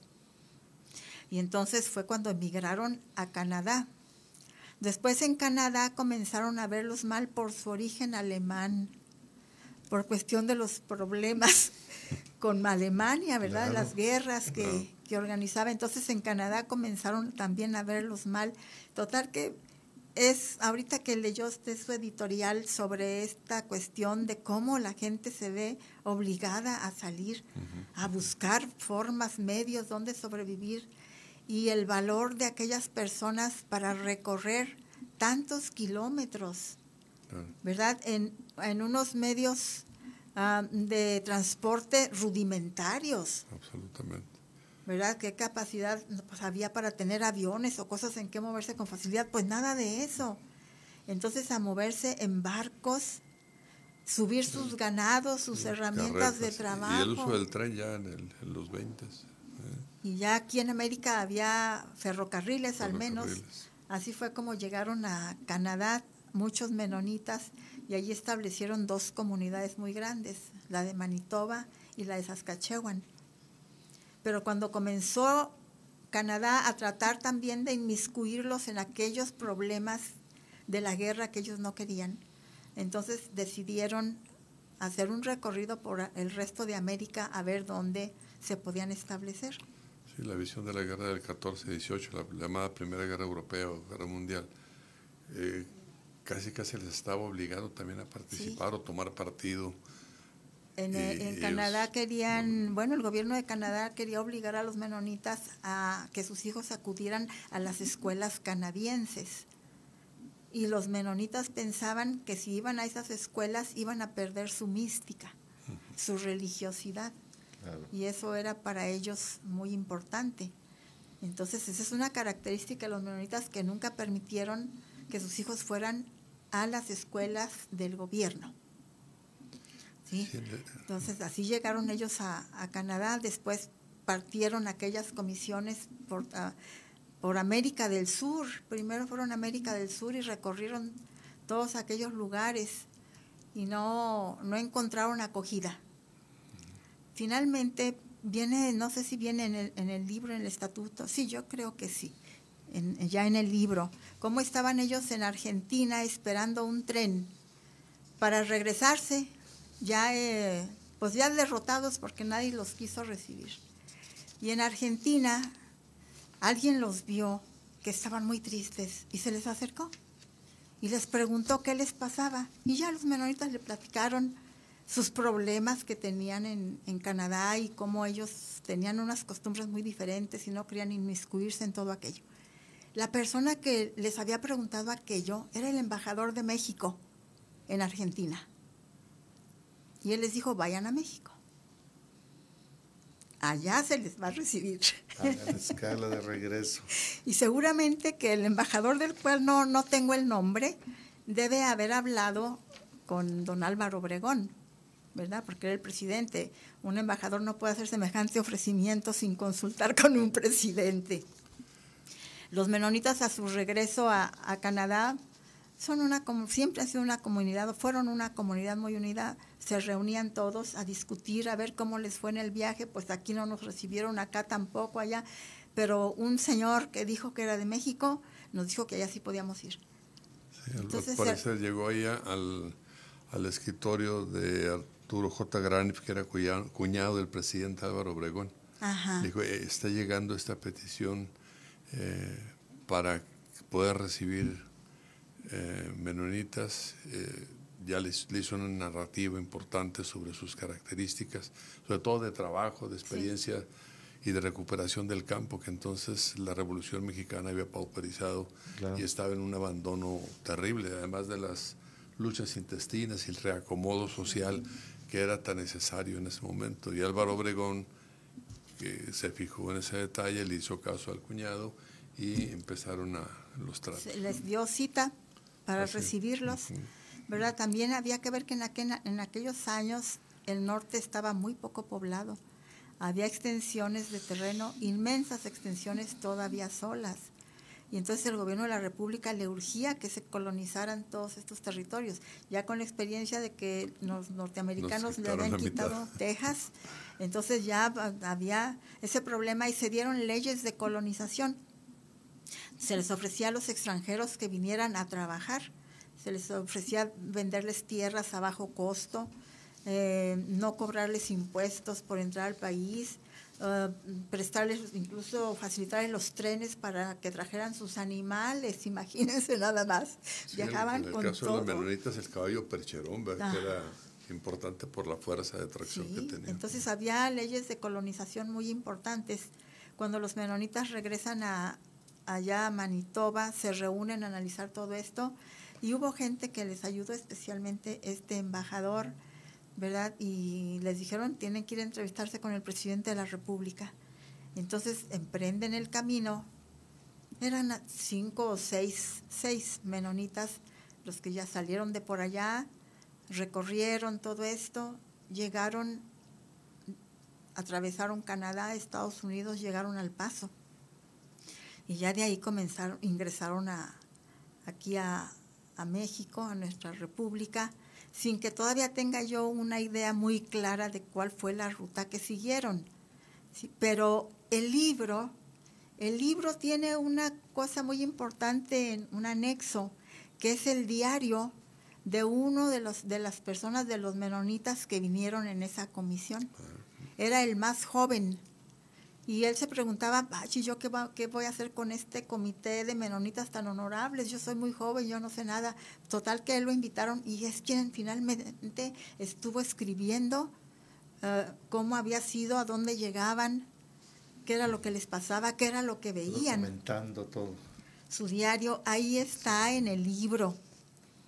Speaker 5: Y entonces fue cuando emigraron a Canadá. Después en Canadá comenzaron a verlos mal por su origen alemán, por cuestión de los problemas con Alemania, ¿verdad? Claro, las guerras que organizaba. Entonces en Canadá comenzaron también a verlos mal. Total que es, ahorita que leyó usted su editorial sobre esta cuestión de cómo la gente se ve obligada a salir, a buscar formas, medios donde sobrevivir, y el valor de aquellas personas para recorrer tantos kilómetros, ¿verdad? En unos medios de transporte rudimentarios.
Speaker 4: Absolutamente.
Speaker 5: ¿Verdad? ¿Qué capacidad pues, había para tener aviones o cosas en que moverse con facilidad? Pues nada de eso. Entonces, a moverse en barcos, subir sus ganados, sus herramientas de trabajo.
Speaker 4: Y el uso del tren ya en los 20.
Speaker 5: Y ya aquí en América había ferrocarriles al menos. Así fue como llegaron a Canadá muchos menonitas y allí establecieron dos comunidades muy grandes, la de Manitoba y la de Saskatchewan. Pero cuando comenzó Canadá a tratar también de inmiscuirlos en aquellos problemas de la guerra que ellos no querían, entonces decidieron hacer un recorrido por el resto de América a ver dónde se podían establecer.
Speaker 4: Sí, la visión de la guerra del 14-18, la llamada Primera Guerra Europea o Guerra Mundial, casi les estaba obligando también a participar, sí, o tomar partido.
Speaker 5: En Canadá querían, bueno, el gobierno de Canadá quería obligar a los menonitas a que sus hijos acudieran a las escuelas canadienses. Y los menonitas pensaban que si iban a esas escuelas iban a perder su mística, su religiosidad. Claro. Y eso era para ellos muy importante. Entonces, esa es una característica de los menonitas, que nunca permitieron que sus hijos fueran a las escuelas del gobierno. ¿Sí? Entonces, así llegaron ellos a Canadá. Después partieron aquellas comisiones por América del Sur. Primero fueron a América del Sur y recorrieron todos aquellos lugares y no encontraron acogida. Finalmente viene, no sé si viene en el libro, en el estatuto, sí, yo creo que sí, ya en el libro, cómo estaban ellos en Argentina esperando un tren para regresarse, ya pues ya derrotados porque nadie los quiso recibir. Y en Argentina alguien los vio que estaban muy tristes y se les acercó y les preguntó qué les pasaba, y ya los menonitas le platicaron sus problemas que tenían en Canadá y cómo ellos tenían unas costumbres muy diferentes y no querían inmiscuirse en todo aquello. La persona que les había preguntado aquello era el embajador de México en Argentina. Y él les dijo, vayan a México. Allá se les va a recibir.
Speaker 3: Hagan escala de regreso.
Speaker 5: Y seguramente que el embajador, del cual no tengo el nombre, debe haber hablado con don Álvaro Obregón, ¿verdad? Porque era el presidente. Un embajador no puede hacer semejante ofrecimiento sin consultar con un presidente. Los menonitas a su regreso a Canadá siempre han sido una comunidad, fueron una comunidad muy unida, se reunían todos a discutir, a ver cómo les fue en el viaje, pues aquí no nos recibieron, acá tampoco, allá, pero un señor que dijo que era de México, nos dijo que allá sí podíamos ir.
Speaker 4: Sí, entonces, al parecer llegó allá al escritorio de Arturo J. Granif, que era cuñado del presidente Álvaro Obregón.
Speaker 5: Ajá.
Speaker 4: Dijo, está llegando esta petición para poder recibir menonitas. Ya le hizo una narrativa importante sobre sus características, sobre todo de trabajo, de experiencia y de recuperación del campo, que entonces la Revolución Mexicana había pauperizado y estaba en un abandono terrible, además de las luchas intestinas y el reacomodo social que era tan necesario en ese momento. Y Álvaro Obregón, que se fijó en ese detalle, le hizo caso al cuñado y empezaron los tratos.
Speaker 5: Se les dio cita para recibirlos, ¿verdad? También había que ver que en aquellos años el norte estaba muy poco poblado. Había extensiones de terreno, inmensas extensiones todavía solas. Y entonces el gobierno de la República le urgía que se colonizaran todos estos territorios. Ya con la experiencia de que los norteamericanos le habían quitado Texas, entonces ya había ese problema y se dieron leyes de colonización. Se les ofrecía a los extranjeros que vinieran a trabajar, se les ofrecía venderles tierras a bajo costo, no cobrarles impuestos por entrar al país, prestarles, incluso facilitarles los trenes para que trajeran sus animales, imagínense nada más.
Speaker 4: Sí,
Speaker 5: viajaban con todo.
Speaker 4: En el caso de los menonitas, el caballo percherón, que era importante por la fuerza de tracción que tenía.
Speaker 5: Entonces había leyes de colonización muy importantes. Cuando los menonitas regresan allá a Manitoba, se reúnen a analizar todo esto, y hubo gente que les ayudó, especialmente este embajador, ¿verdad? Y les dijeron, tienen que ir a entrevistarse con el presidente de la República. Entonces emprenden el camino. Eran 5 o 6 menonitas los que ya salieron de por allá, recorrieron todo esto, llegaron, atravesaron Canadá, Estados Unidos, llegaron al Paso. Y ya de ahí ingresaron aquí a México, a nuestra República, sin que todavía tenga yo una idea muy clara de cuál fue la ruta que siguieron. Sí, pero el libro tiene una cosa muy importante, un anexo, que es el diario de uno de las personas de los menonitas que vinieron en esa comisión. Era el más joven. Y él se preguntaba, ¿yo qué voy a hacer con este comité de menonitas tan honorables? Yo soy muy joven, yo no sé nada. Total que él lo invitaron y es quien finalmente estuvo escribiendo cómo había sido, a dónde llegaban, qué era lo que les pasaba, qué era lo que veían.
Speaker 3: Documentando todo.
Speaker 5: Su diario, ahí está en el libro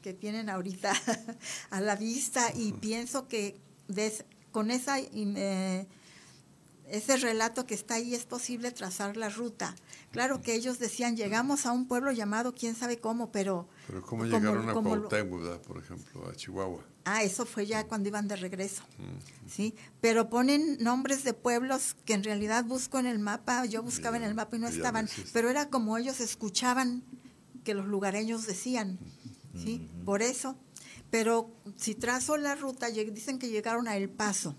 Speaker 5: que tienen ahorita a la vista, y pienso que con ese relato que está ahí es posible trazar la ruta. Claro que ellos decían, llegamos a un pueblo llamado quién sabe cómo, pero
Speaker 4: ¿cómo llegaron a Cuauhtémoc, por ejemplo, a Chihuahua?
Speaker 5: Eso fue ya cuando iban de regreso, ¿sí? Pero ponen nombres de pueblos que en realidad busco en el mapa, yo buscaba en el mapa y no estaban, pero era como ellos escuchaban que los lugareños decían, ¿sí? Por eso. Pero si trazo la ruta, dicen que llegaron a El Paso,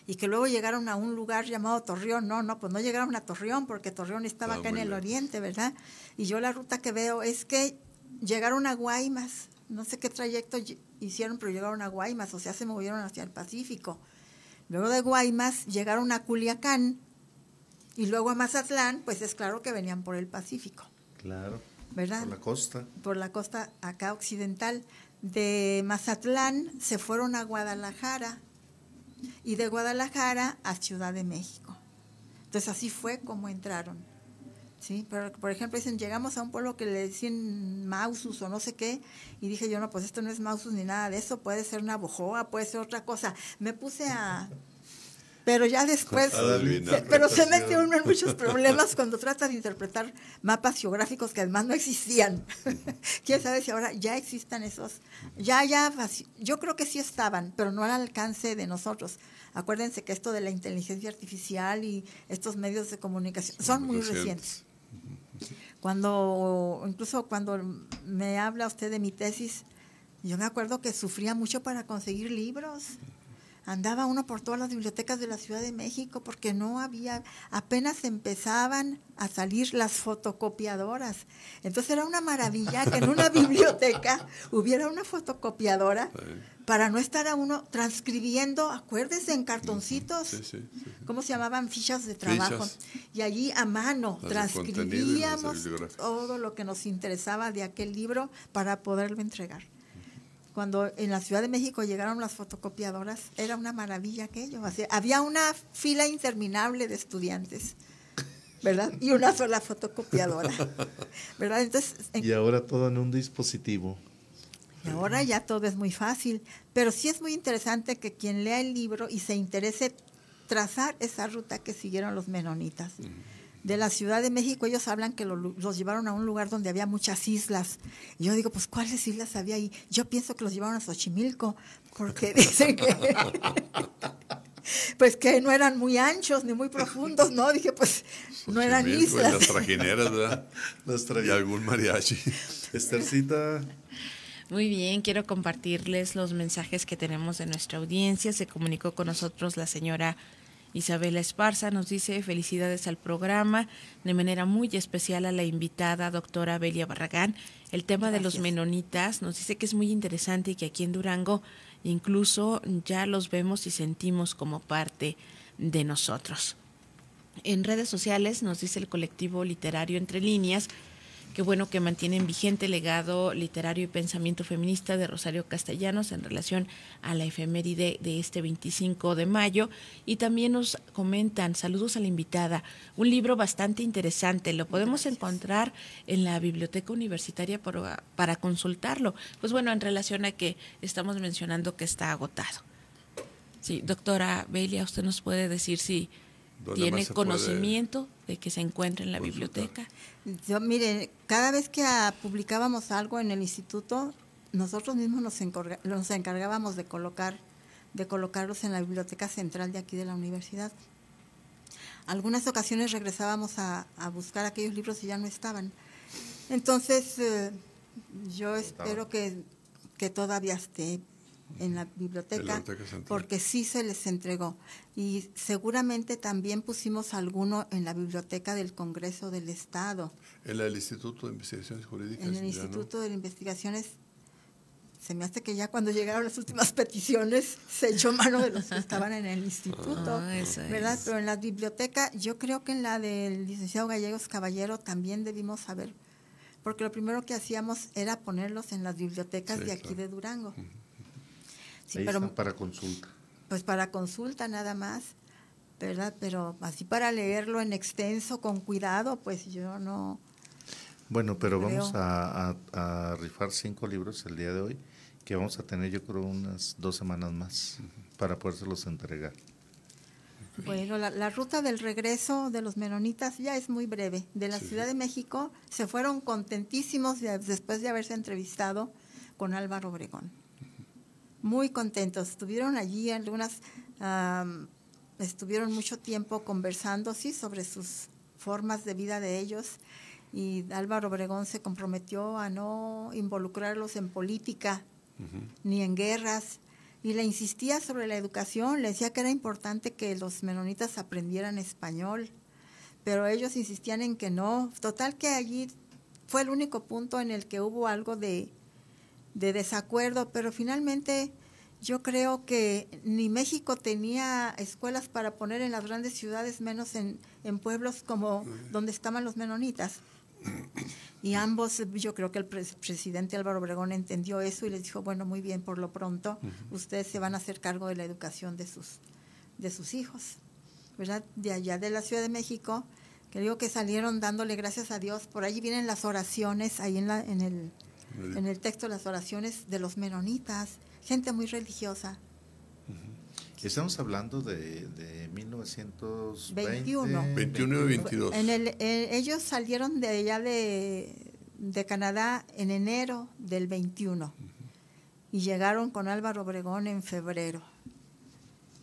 Speaker 5: y que luego llegaron a un lugar llamado Torreón. Pues no llegaron a Torreón, porque Torreón estaba acá en el oriente, ¿verdad? Y yo la ruta que veo es que llegaron a Guaymas, no sé qué trayecto hicieron, pero llegaron a Guaymas, o sea, se movieron hacia el Pacífico. Luego de Guaymas llegaron a Culiacán, y luego a Mazatlán, pues es claro que venían por el Pacífico.
Speaker 3: Claro,
Speaker 5: ¿verdad?
Speaker 3: Por la costa.
Speaker 5: Por la costa acá occidental. De Mazatlán se fueron a Guadalajara, y de Guadalajara a Ciudad de México. Entonces así fue como entraron, ¿sí? Pero, por ejemplo, dicen, llegamos a un pueblo que le decían Mausus o no sé qué, y dije yo, no, pues esto no es Mausus ni nada de eso, puede ser una bojoa, puede ser otra cosa. Me puse a pero ya después, pero se mete uno en muchos problemas cuando trata de interpretar mapas geográficos que además no existían. ¿Quién sabe si ahora ya existan esos? Yo creo que sí estaban, pero no al alcance de nosotros. Acuérdense que esto de la inteligencia artificial y estos medios de comunicación son muy recientes. Incluso cuando me habla usted de mi tesis, yo me acuerdo que sufría mucho para conseguir libros. Andaba uno por todas las bibliotecas de la Ciudad de México porque no había, apenas empezaban a salir las fotocopiadoras. Entonces era una maravilla que en una biblioteca hubiera una fotocopiadora para no estar a uno transcribiendo, acuérdese, en cartoncitos, ¿cómo se llamaban? Fichas de trabajo. Y allí a mano transcribíamos todo lo que nos interesaba de aquel libro para poderlo entregar. Cuando en la Ciudad de México llegaron las fotocopiadoras, era una maravilla aquello. O sea, había una fila interminable de estudiantes, ¿verdad? Y una sola fotocopiadora, ¿verdad? Entonces,
Speaker 3: y ahora todo en un dispositivo.
Speaker 5: Y ahora ya todo es muy fácil, pero sí es muy interesante que quien lea el libro y se interese trazar esa ruta que siguieron los menonitas. De la Ciudad de México, ellos hablan que los llevaron a un lugar donde había muchas islas. Y yo digo, pues, ¿cuáles islas había ahí? Yo pienso que los llevaron a Xochimilco, porque dicen que, pues, que no eran muy anchos ni muy profundos, ¿no? Dije, pues, no eran islas.
Speaker 4: Las trajineras, ¿verdad? Y algún mariachi.
Speaker 3: Esthercita.
Speaker 2: Muy bien, quiero compartirles los mensajes que tenemos de nuestra audiencia. Se comunicó con nosotros la señora Isabela Esparza, nos dice felicidades al programa, de manera muy especial a la invitada doctora Belia Barragán. El tema de los menonitas nos dice que es muy interesante y que aquí en Durango incluso ya los vemos y sentimos como parte de nosotros. En redes sociales nos dice el colectivo literario Entre Líneas, qué bueno que mantienen vigente el legado literario y pensamiento feminista de Rosario Castellanos en relación a la efeméride de este 25 de mayo. Y también nos comentan, saludos a la invitada, un libro bastante interesante, lo podemos encontrar en la biblioteca universitaria para consultarlo. Pues bueno, en relación a que estamos mencionando que está agotado. Sí, doctora Belia, ¿usted nos puede decir si tiene conocimiento de que se encuentra en la biblioteca?
Speaker 5: Yo, mire, cada vez que publicábamos algo en el instituto, nosotros mismos nos encargábamos de colocarlos en la biblioteca central de aquí de la universidad. Algunas ocasiones regresábamos a buscar aquellos libros y ya no estaban. Entonces, yo espero que todavía esté en la biblioteca porque sí se les entregó. Y seguramente también pusimos alguno en la biblioteca del Congreso del Estado.
Speaker 4: ¿En el Instituto de Investigaciones Jurídicas?
Speaker 5: En el Instituto de Investigaciones, se me hace que ya cuando llegaron las últimas peticiones se echó mano de los que estaban en el instituto, ¿verdad? Pero en la biblioteca, yo creo que en la del licenciado Gallegos Caballero también debimos saber, porque lo primero que hacíamos era ponerlos en las bibliotecas de aquí de Durango. Sí,
Speaker 3: ahí
Speaker 5: pero
Speaker 3: está para consulta.
Speaker 5: Pues para consulta nada más, ¿verdad? Pero así para leerlo en extenso, con cuidado, pues yo no.
Speaker 3: Bueno, pero vamos a rifar 5 libros el día de hoy, que vamos a tener yo creo unas 2 semanas más para podérselos entregar.
Speaker 5: Bueno, la ruta del regreso de los menonitas ya es muy breve. De la Ciudad de México se fueron contentísimos después de haberse entrevistado con Álvaro Obregón. Muy contentos, estuvieron allí estuvieron mucho tiempo conversando, sí, sobre sus formas de vida de ellos, y Álvaro Obregón se comprometió a no involucrarlos en política ni en guerras, y le insistía sobre la educación, le decía que era importante que los menonitas aprendieran español, pero ellos insistían en que no. Total que allí fue el único punto en el que hubo algo de desacuerdo, pero finalmente yo creo que ni México tenía escuelas para poner en las grandes ciudades, menos en pueblos como donde estaban los menonitas. Y ambos, yo creo que el presidente Álvaro Obregón entendió eso y les dijo, bueno, muy bien, por lo pronto ustedes se van a hacer cargo de la educación de sus hijos, ¿verdad? De allá de la Ciudad de México, que digo que salieron dándole gracias a Dios. Por allí vienen las oraciones, ahí en el texto, las oraciones de los menonitas, gente muy religiosa,
Speaker 3: Estamos hablando de 1921.
Speaker 4: 21 y 22.
Speaker 5: Ellos salieron de allá de Canadá en enero del 21 y llegaron con Álvaro Obregón en febrero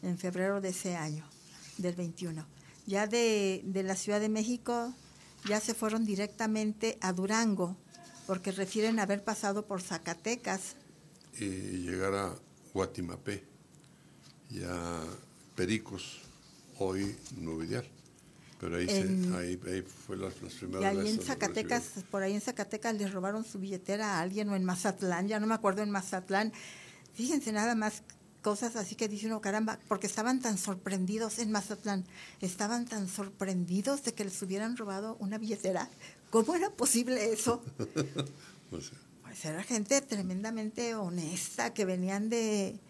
Speaker 5: de ese año, del 21. Ya de la Ciudad de México ya se fueron directamente a Durango, porque refieren haber pasado por Zacatecas.
Speaker 4: Y llegar a Guatimapé, ya Pericos, hoy Nuevo Ideal. Pero ahí fue las primeras
Speaker 5: y ahí
Speaker 4: veces.
Speaker 5: en Zacatecas, por ahí en Zacatecas les robaron su billetera a alguien, o en Mazatlán, ya no me acuerdo, en Mazatlán. Fíjense nada más cosas así que dicen, oh, caramba, porque estaban tan sorprendidos en Mazatlán, estaban tan sorprendidos de que les hubieran robado una billetera. ¿Cómo era posible eso?
Speaker 4: No sé.
Speaker 5: Pues era gente tremendamente honesta, que venían de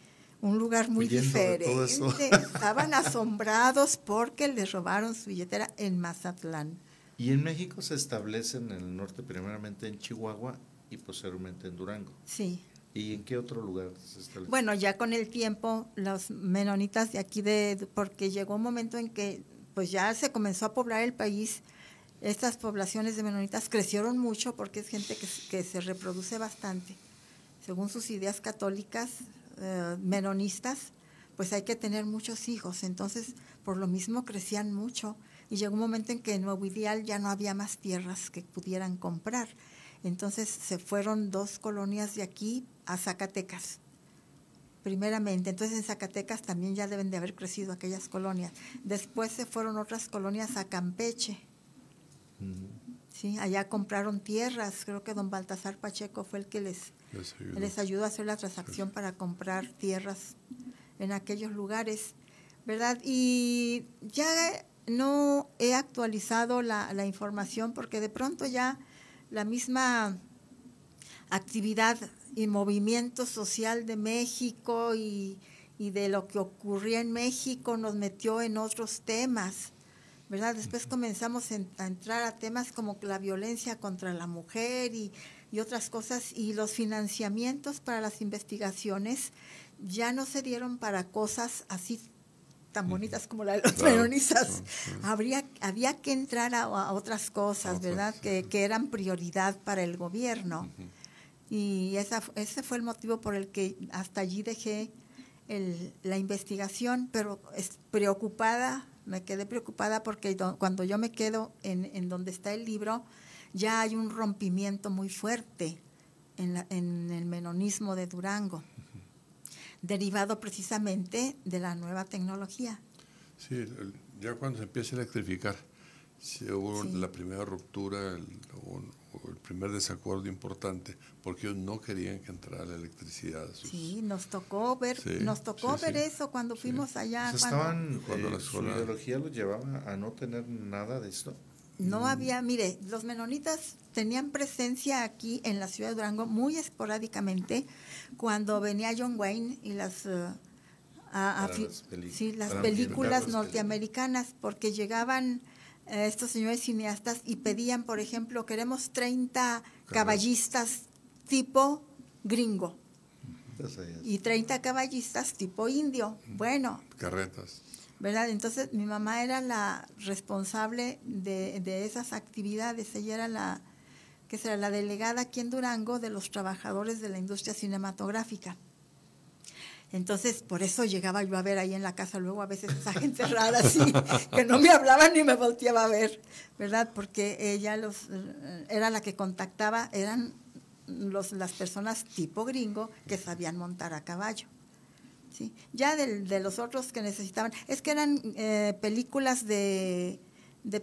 Speaker 5: un lugar muy
Speaker 3: huyendo
Speaker 5: diferente.
Speaker 3: de todo eso.
Speaker 5: Estaban asombrados porque les robaron su billetera en Mazatlán.
Speaker 3: Y en México se establecen en el norte, primeramente en Chihuahua y posteriormente en Durango.
Speaker 5: Sí.
Speaker 3: ¿Y en qué otro lugar se establecen?
Speaker 5: Bueno, ya con el tiempo, los menonitas de aquí, porque llegó un momento en que pues ya se comenzó a poblar el país. Estas poblaciones de menonitas crecieron mucho porque es gente que se reproduce bastante. Según sus ideas católicas, menonistas, pues hay que tener muchos hijos. Entonces, por lo mismo crecían mucho. Y llegó un momento en que en Nuevo Ideal ya no había más tierras que pudieran comprar. Entonces se fueron 2 colonias de aquí a Zacatecas, primeramente. Entonces en Zacatecas también ya deben de haber crecido aquellas colonias. Después se fueron otras colonias a Campeche. Sí, allá compraron tierras. Creo que don Baltasar Pacheco fue el que les ayudó a hacer la transacción para comprar tierras en aquellos lugares, ¿verdad? Y ya no he actualizado la información porque de pronto ya la misma actividad y movimiento social de México y de lo que ocurría en México nos metió en otros temas, ¿verdad? Después comenzamos a entrar a temas como la violencia contra la mujer y otras cosas, y los financiamientos para las investigaciones ya no se dieron para cosas así tan bonitas como la de los menonitas. Había que entrar a otras cosas, ¿verdad? Que eran prioridad para el gobierno. Y ese fue el motivo por el que hasta allí dejé la investigación, pero me quedé preocupada porque cuando yo me quedo en donde está el libro, ya hay un rompimiento muy fuerte en el menonismo de Durango, derivado precisamente de la nueva tecnología.
Speaker 4: Sí, ya cuando se empieza a electrificar, hubo la primera ruptura, el primer desacuerdo importante, porque ellos no querían que entrara la electricidad.
Speaker 5: Sí, nos tocó ver, ver eso cuando fuimos allá.
Speaker 3: Su ideología los llevaba a no tener nada de esto.
Speaker 5: No había, mire, los menonitas tenían presencia aquí en la ciudad de Durango muy esporádicamente cuando venía John Wayne y las películas norteamericanas, porque llegaban estos señores cineastas y pedían, por ejemplo, queremos 30 caballistas tipo gringo y 30 caballistas tipo indio. Bueno.
Speaker 4: Carretas.
Speaker 5: ¿Verdad? Entonces mi mamá era la responsable de esas actividades. Ella era la delegada aquí en Durango de los trabajadores de la industria cinematográfica. Entonces, por eso llegaba yo a ver ahí en la casa luego a veces esa gente rara así, que no me hablaba ni me volteaba a ver, ¿verdad? Porque ella era la que contactaba, eran las personas tipo gringo que sabían montar a caballo. Sí. Ya de los otros que necesitaban, es que eran películas de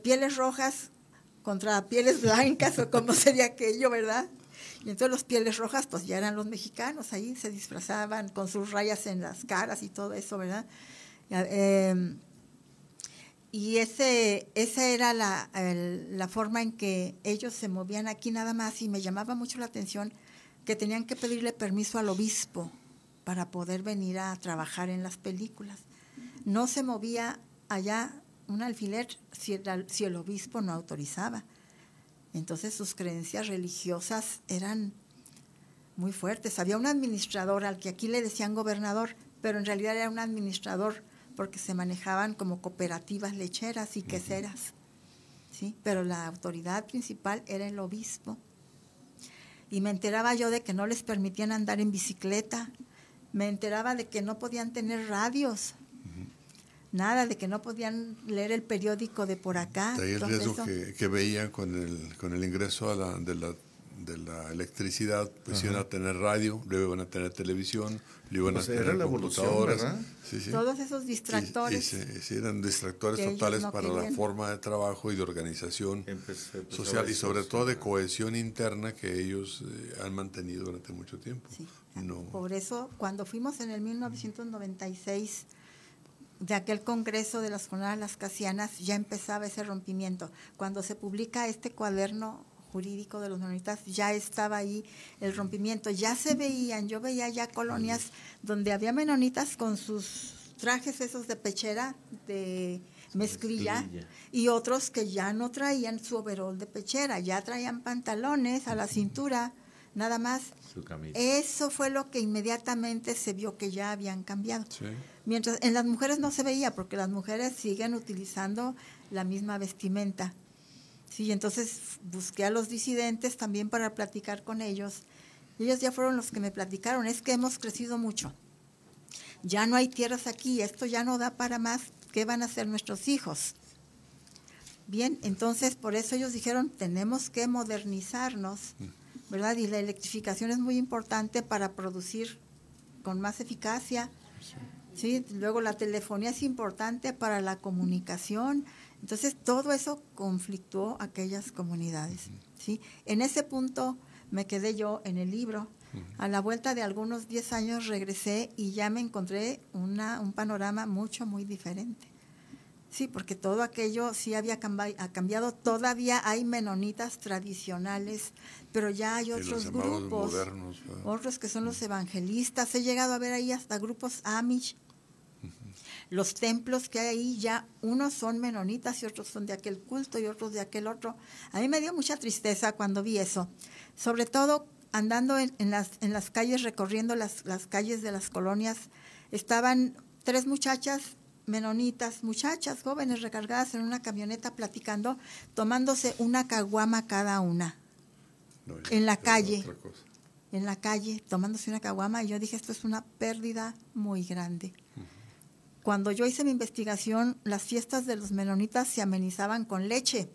Speaker 5: pieles rojas contra pieles blancas, o cómo sería aquello, ¿verdad? Y entonces los pieles rojas pues ya eran los mexicanos, ahí se disfrazaban con sus rayas en las caras y todo eso, ¿verdad? Y esa era la forma en que ellos se movían aquí nada más, y me llamaba mucho la atención que tenían que pedirle permiso al obispo para poder venir a trabajar en las películas. No se movía allá un alfiler si el obispo no autorizaba. Entonces sus creencias religiosas eran muy fuertes. Había un administrador al que aquí le decían gobernador, pero en realidad era un administrador porque se manejaban como cooperativas lecheras y queseras, ¿sí? Pero la autoridad principal era el obispo. Y me enteraba yo de que no les permitían andar en bicicleta, me enteraba de que no podían tener radios, nada, de que no podían leer el periódico de por acá.
Speaker 4: De ahí el riesgo que veían con el ingreso de la electricidad, pues iban a tener radio, luego iban a tener televisión, luego iban a tener computadoras.
Speaker 3: Sí.
Speaker 5: Todos esos distractores.
Speaker 4: Sí, eran distractores totales para la forma de trabajo y de organización social y sobre todo de cohesión interna que ellos han mantenido durante mucho tiempo.
Speaker 5: Sí. Por eso, cuando fuimos en el 1996 de aquel congreso de las jornadas lascasianas, ya empezaba ese rompimiento. Cuando se publica este cuaderno jurídico de los menonitas, ya estaba ahí el rompimiento, ya se veían, yo veía ya colonias donde había menonitas con sus trajes esos de pechera, de mezclilla, y otros que ya no traían su overol de pechera, ya traían pantalones a la cintura, nada más.
Speaker 3: Su camisa.
Speaker 5: Eso fue lo que inmediatamente se vio que ya habían cambiado.
Speaker 4: Sí.
Speaker 5: Mientras en las mujeres no se veía, porque las mujeres siguen utilizando la misma vestimenta. Sí, entonces busqué a los disidentes también para platicar con ellos. Y ellos ya fueron los que me platicaron, es que hemos crecido mucho. Ya no hay tierras aquí, esto ya no da para más, ¿qué van a hacer nuestros hijos? Bien, entonces por eso ellos dijeron, tenemos que modernizarnos, ¿verdad? Y la electrificación es muy importante para producir con más eficacia. Sí, luego la telefonía es importante para la comunicación. Entonces todo eso conflictuó aquellas comunidades, ¿sí? En ese punto me quedé yo en el libro. A la vuelta de algunos 10 años regresé y ya me encontré un panorama muy diferente. Sí, porque todo aquello sí ha cambiado. Todavía hay menonitas tradicionales, pero ya hay otros grupos,
Speaker 4: modernos,
Speaker 5: otros que son los evangelistas. He llegado a ver ahí hasta grupos Amish. Los templos que hay ahí ya, unos son menonitas y otros son de aquel culto y otros de aquel otro. A mí me dio mucha tristeza cuando vi eso, sobre todo andando en las calles, recorriendo las calles de las colonias. Estaban 3 muchachas menonitas, muchachas jóvenes recargadas en una camioneta platicando, tomándose una caguama cada una, en la calle, tomándose una caguama, y yo dije, esto es una pérdida muy grande. Cuando yo hice mi investigación, las fiestas de los menonitas se amenizaban con leche.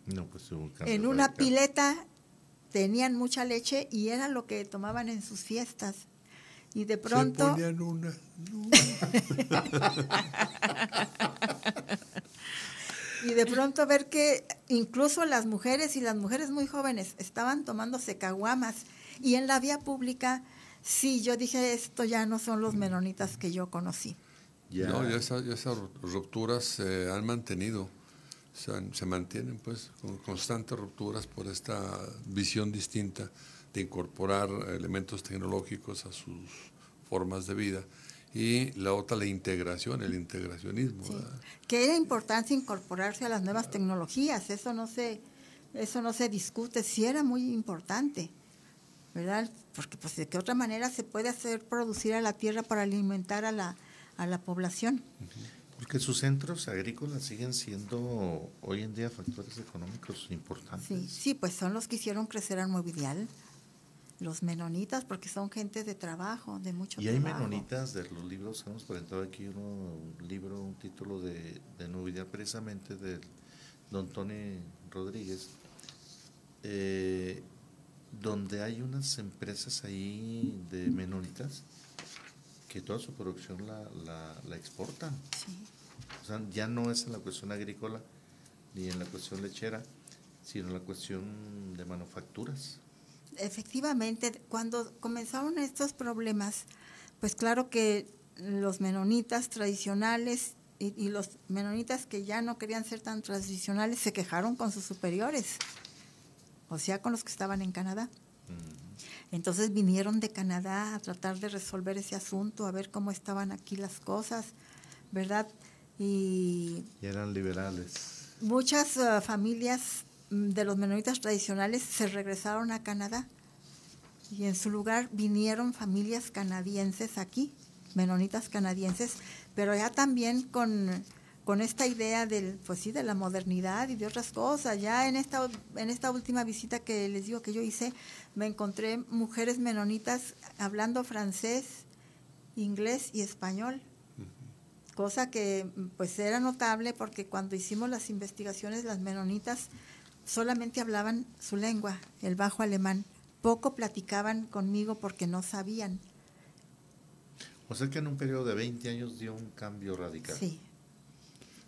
Speaker 3: No, pues
Speaker 5: en una pileta tenían mucha leche y era lo que tomaban en sus fiestas. Y de pronto...
Speaker 4: Se ponían una.
Speaker 5: Y de pronto ver que incluso las mujeres y las mujeres muy jóvenes estaban tomándose caguamas. Y en la vía pública... Sí, yo dije, esto ya no son los menonitas que yo conocí.
Speaker 4: No, ya esas rupturas se han mantenido, se mantienen pues con constantes rupturas por esta visión distinta de incorporar elementos tecnológicos a sus formas de vida. Y la otra, la integración, el integracionismo.
Speaker 5: Sí. Que era importante incorporarse a las nuevas tecnologías, eso no se discute, sí era muy importante, ¿verdad? Porque pues de qué otra manera se puede hacer producir a la tierra para alimentar a la población.
Speaker 3: Porque sus centros agrícolas siguen siendo hoy en día factores económicos importantes.
Speaker 5: Sí, pues son los que hicieron crecer al Nuevidial, los menonitas, porque son gente de trabajo, de mucho trabajo.
Speaker 3: Y hay menonitas de los libros, hemos presentado aquí un título de Nuevidial precisamente de don Tony Rodríguez, donde hay unas empresas ahí de menonitas que toda su producción la exportan.
Speaker 5: Sí.
Speaker 3: O sea, ya no es en la cuestión agrícola ni en la cuestión lechera, sino en la cuestión de manufacturas.
Speaker 5: Efectivamente, cuando comenzaron estos problemas, pues claro que los menonitas tradicionales y los menonitas que ya no querían ser tan tradicionales se quejaron con sus superiores, o sea, con los que estaban en Canadá. Entonces vinieron de Canadá a tratar de resolver ese asunto, a ver cómo estaban aquí las cosas, ¿verdad? Y
Speaker 3: eran liberales.
Speaker 5: Muchas familias de los menonitas tradicionales se regresaron a Canadá, y en su lugar vinieron familias canadienses aquí, menonitas canadienses, pero ya también con esta idea de la modernidad y de otras cosas. Ya en esta última visita que les digo que yo hice, me encontré mujeres menonitas hablando francés, inglés y español, cosa que pues era notable porque cuando hicimos las investigaciones, las menonitas solamente hablaban su lengua, el bajo alemán. Poco platicaban conmigo porque no sabían.
Speaker 3: O sea que en un periodo de 20 años dio un cambio radical.
Speaker 5: Sí,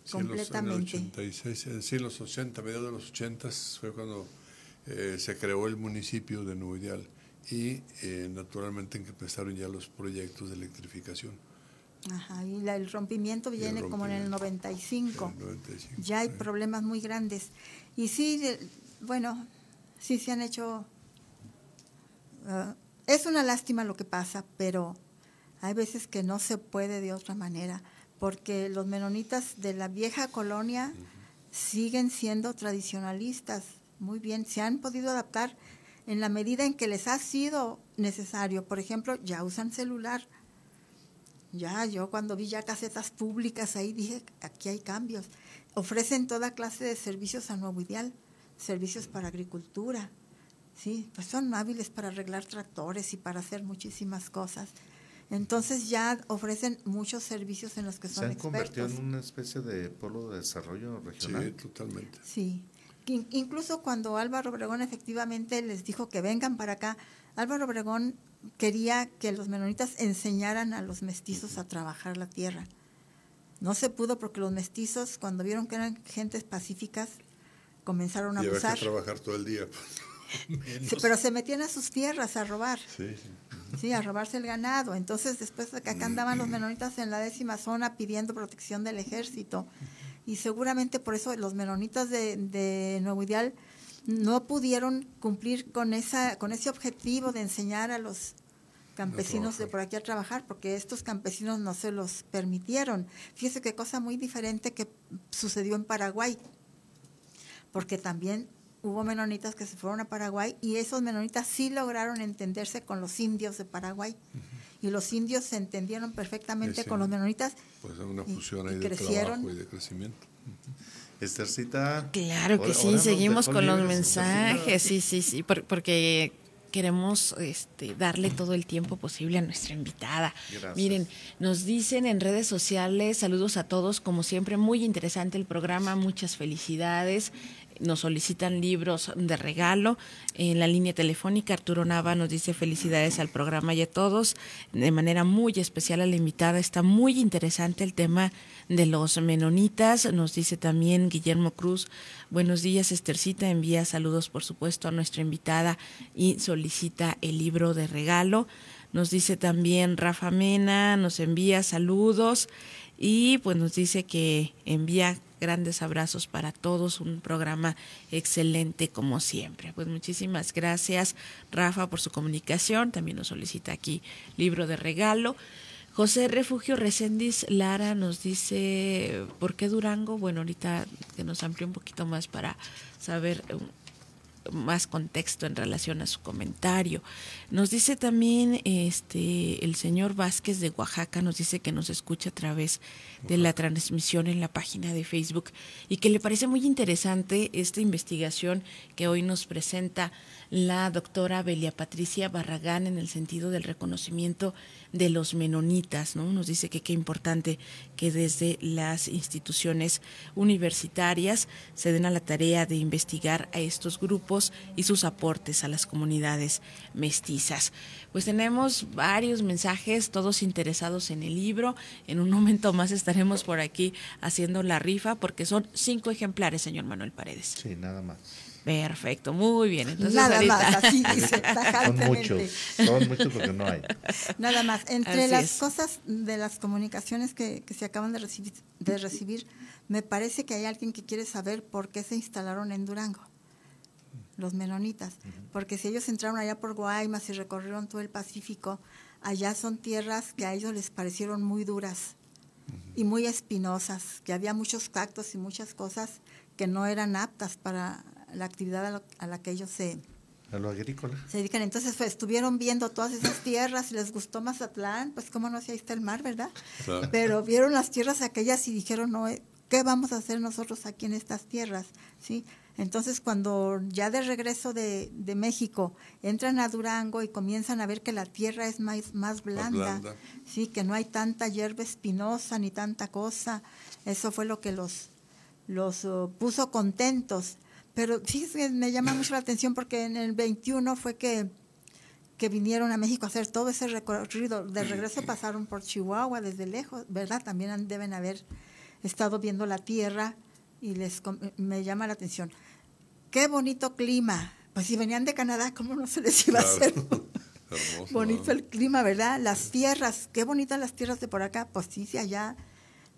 Speaker 4: sí,
Speaker 5: completamente.
Speaker 4: En los 80, mediados de los 80 fue cuando se creó el municipio de Nuevo Ideal y naturalmente empezaron ya los proyectos de electrificación.
Speaker 5: Ajá, y el rompimiento viene como en el 95. Ya hay problemas muy grandes. Y sí, sí se han hecho... es una lástima lo que pasa, pero hay veces que no se puede de otra manera, porque los menonitas de la vieja colonia siguen siendo tradicionalistas. Muy bien, se han podido adaptar en la medida en que les ha sido necesario. Por ejemplo, ya usan celular. Ya, yo cuando vi ya casetas públicas ahí dije, aquí hay cambios. Ofrecen toda clase de servicios a Nuevo Ideal, servicios para agricultura, sí, pues son hábiles para arreglar tractores y para hacer muchísimas cosas. Entonces ya ofrecen muchos servicios en los que son expertos.
Speaker 3: Se han convertido en una especie de polo de desarrollo regional.
Speaker 4: Sí, totalmente.
Speaker 5: Sí, incluso cuando Álvaro Obregón efectivamente les dijo que vengan para acá, Álvaro Obregón quería que los menonitas enseñaran a los mestizos a trabajar la tierra. No se pudo porque los mestizos, cuando vieron que eran gentes pacíficas, comenzaron a abusar.
Speaker 4: Había que trabajar todo el día.
Speaker 5: Sí, pero se metían a sus tierras a robar.
Speaker 4: Sí.
Speaker 5: Sí, a robarse el ganado. Entonces, después de que acá andaban los menonitas en la 10ª zona pidiendo protección del ejército. Y seguramente por eso los menonitas de Nuevo Ideal no pudieron cumplir con ese objetivo de enseñar a los campesinos de por aquí a trabajar, porque estos campesinos no se los permitieron. Fíjese qué cosa muy diferente que sucedió en Paraguay, porque también hubo menonitas que se fueron a Paraguay y esos menonitas sí lograron entenderse con los indios de Paraguay. Y los indios se entendieron perfectamente con los menonitas.
Speaker 4: Pues una fusión ahí de
Speaker 5: crecieron.
Speaker 4: trabajo y de crecimiento.
Speaker 3: Esthercita.
Speaker 2: Claro que sí, seguimos con los mensajes, sí, porque queremos darle todo el tiempo posible a nuestra invitada.
Speaker 3: Gracias.
Speaker 2: Miren, nos dicen en redes sociales, saludos a todos, como siempre, muy interesante el programa, muchas felicidades. Nos solicitan libros de regalo. En la línea telefónica, Arturo Nava nos dice felicidades al programa y a todos. De manera muy especial a la invitada. Está muy interesante el tema de los menonitas. Nos dice también Guillermo Cruz, buenos días Esthercita, envía saludos por supuesto a nuestra invitada y solicita el libro de regalo. Nos dice también Rafa Mena, nos envía saludos y pues nos dice que envía grandes abrazos para todos, un programa excelente como siempre. Pues muchísimas gracias Rafa por su comunicación, también nos solicita aquí libro de regalo. José Refugio Reséndiz Lara nos dice, ¿por qué Durango? Bueno, ahorita que nos amplíe un poquito más para saber más contexto en relación a su comentario. Nos dice también el señor Vázquez de Oaxaca, nos dice que nos escucha a través de la transmisión en la página de Facebook y que le parece muy interesante esta investigación que hoy nos presenta la doctora Belia Patricia Barragán en el sentido del reconocimiento de los menonitas, ¿no? Nos dice que qué importante que desde las instituciones universitarias se den a la tarea de investigar a estos grupos y sus aportes a las comunidades mestizas. Pues tenemos varios mensajes, todos interesados en el libro. En un momento más estaremos por aquí haciendo la rifa porque son 5 ejemplares, señor Manuel Paredes.
Speaker 3: Sí, nada más.
Speaker 2: Perfecto, muy bien. Entonces,
Speaker 5: nada
Speaker 2: ahorita...
Speaker 5: más, así dice tajantemente.
Speaker 3: Son muchos porque no hay.
Speaker 5: Nada más. Entre
Speaker 2: Así
Speaker 5: las
Speaker 2: es.
Speaker 5: cosas de las comunicaciones que se acaban de recibir, me parece que hay alguien que quiere saber por qué se instalaron en Durango, los menonitas. Porque si ellos entraron allá por Guaymas y recorrieron todo el Pacífico, allá son tierras que a ellos les parecieron muy duras y muy espinosas, que había muchos cactus y muchas cosas que no eran aptas para la actividad a la que ellos se
Speaker 3: A lo agrícola.
Speaker 5: Se dedican, entonces pues, estuvieron viendo todas esas tierras y les gustó Mazatlán, pues cómo no, si ahí está el mar, ¿verdad? Claro. Pero vieron las tierras aquellas y dijeron, no, ¿qué vamos a hacer nosotros aquí en estas tierras? ¿Sí? Entonces cuando ya de regreso de México entran a Durango y comienzan a ver que la tierra es más blanda, ¿sí? Que no hay tanta hierba espinosa ni tanta cosa, eso fue lo que los puso contentos. Pero fíjense, me llama mucho la atención porque en el 21 fue que vinieron a México a hacer todo ese recorrido. De regreso pasaron por Chihuahua desde lejos, ¿verdad? También deben haber estado viendo la tierra y me llama la atención. ¡Qué bonito clima! Pues si venían de Canadá, ¿cómo no se les iba a hacer? Hermoso, bonito el clima, ¿verdad? Las tierras, qué bonitas las tierras de por acá, pues sí, allá,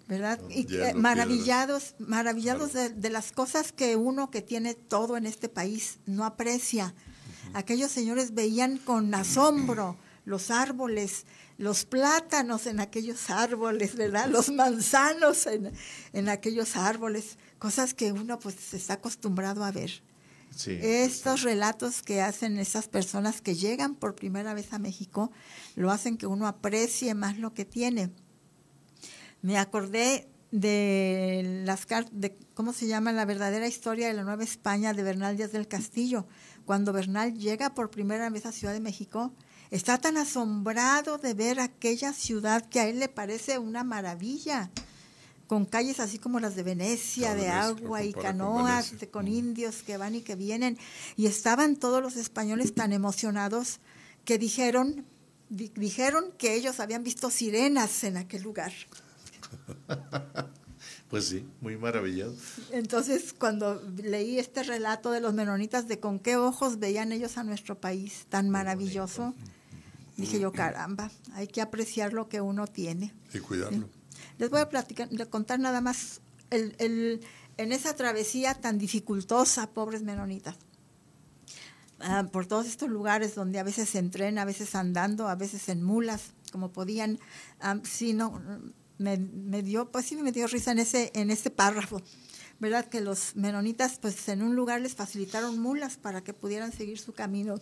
Speaker 5: ¿verdad? Y maravillados de las cosas que uno que tiene todo en este país no aprecia. Aquellos señores veían con asombro los árboles, los plátanos en aquellos árboles, ¿verdad? Los manzanos en aquellos árboles, cosas que uno pues está acostumbrado a ver. Sí, estos relatos que hacen esas personas que llegan por primera vez a México, lo hacen que uno aprecie más lo que tiene. Me acordé de ¿cómo se llama? La verdadera historia de la Nueva España de Bernal Díaz del Castillo. Cuando Bernal llega por primera vez a Ciudad de México, está tan asombrado de ver aquella ciudad que a él le parece una maravilla, con calles así como las de Venecia, de agua y canoas, con indios que van y que vienen. Y estaban todos los españoles tan emocionados que dijeron que ellos habían visto sirenas en aquel lugar.
Speaker 3: Pues sí, muy maravillado.
Speaker 5: Entonces, cuando leí este relato de los menonitas de con qué ojos veían ellos a nuestro país tan maravilloso, dije yo, caramba, hay que apreciar lo que uno tiene.
Speaker 4: Y cuidarlo.
Speaker 5: Les voy a contar nada más en esa travesía tan dificultosa, pobres menonitas, por todos estos lugares donde a veces se entrena, a veces andando, a veces en mulas, como podían, me dio risa en ese párrafo, ¿verdad? Que los menonitas pues en un lugar les facilitaron mulas para que pudieran seguir su camino.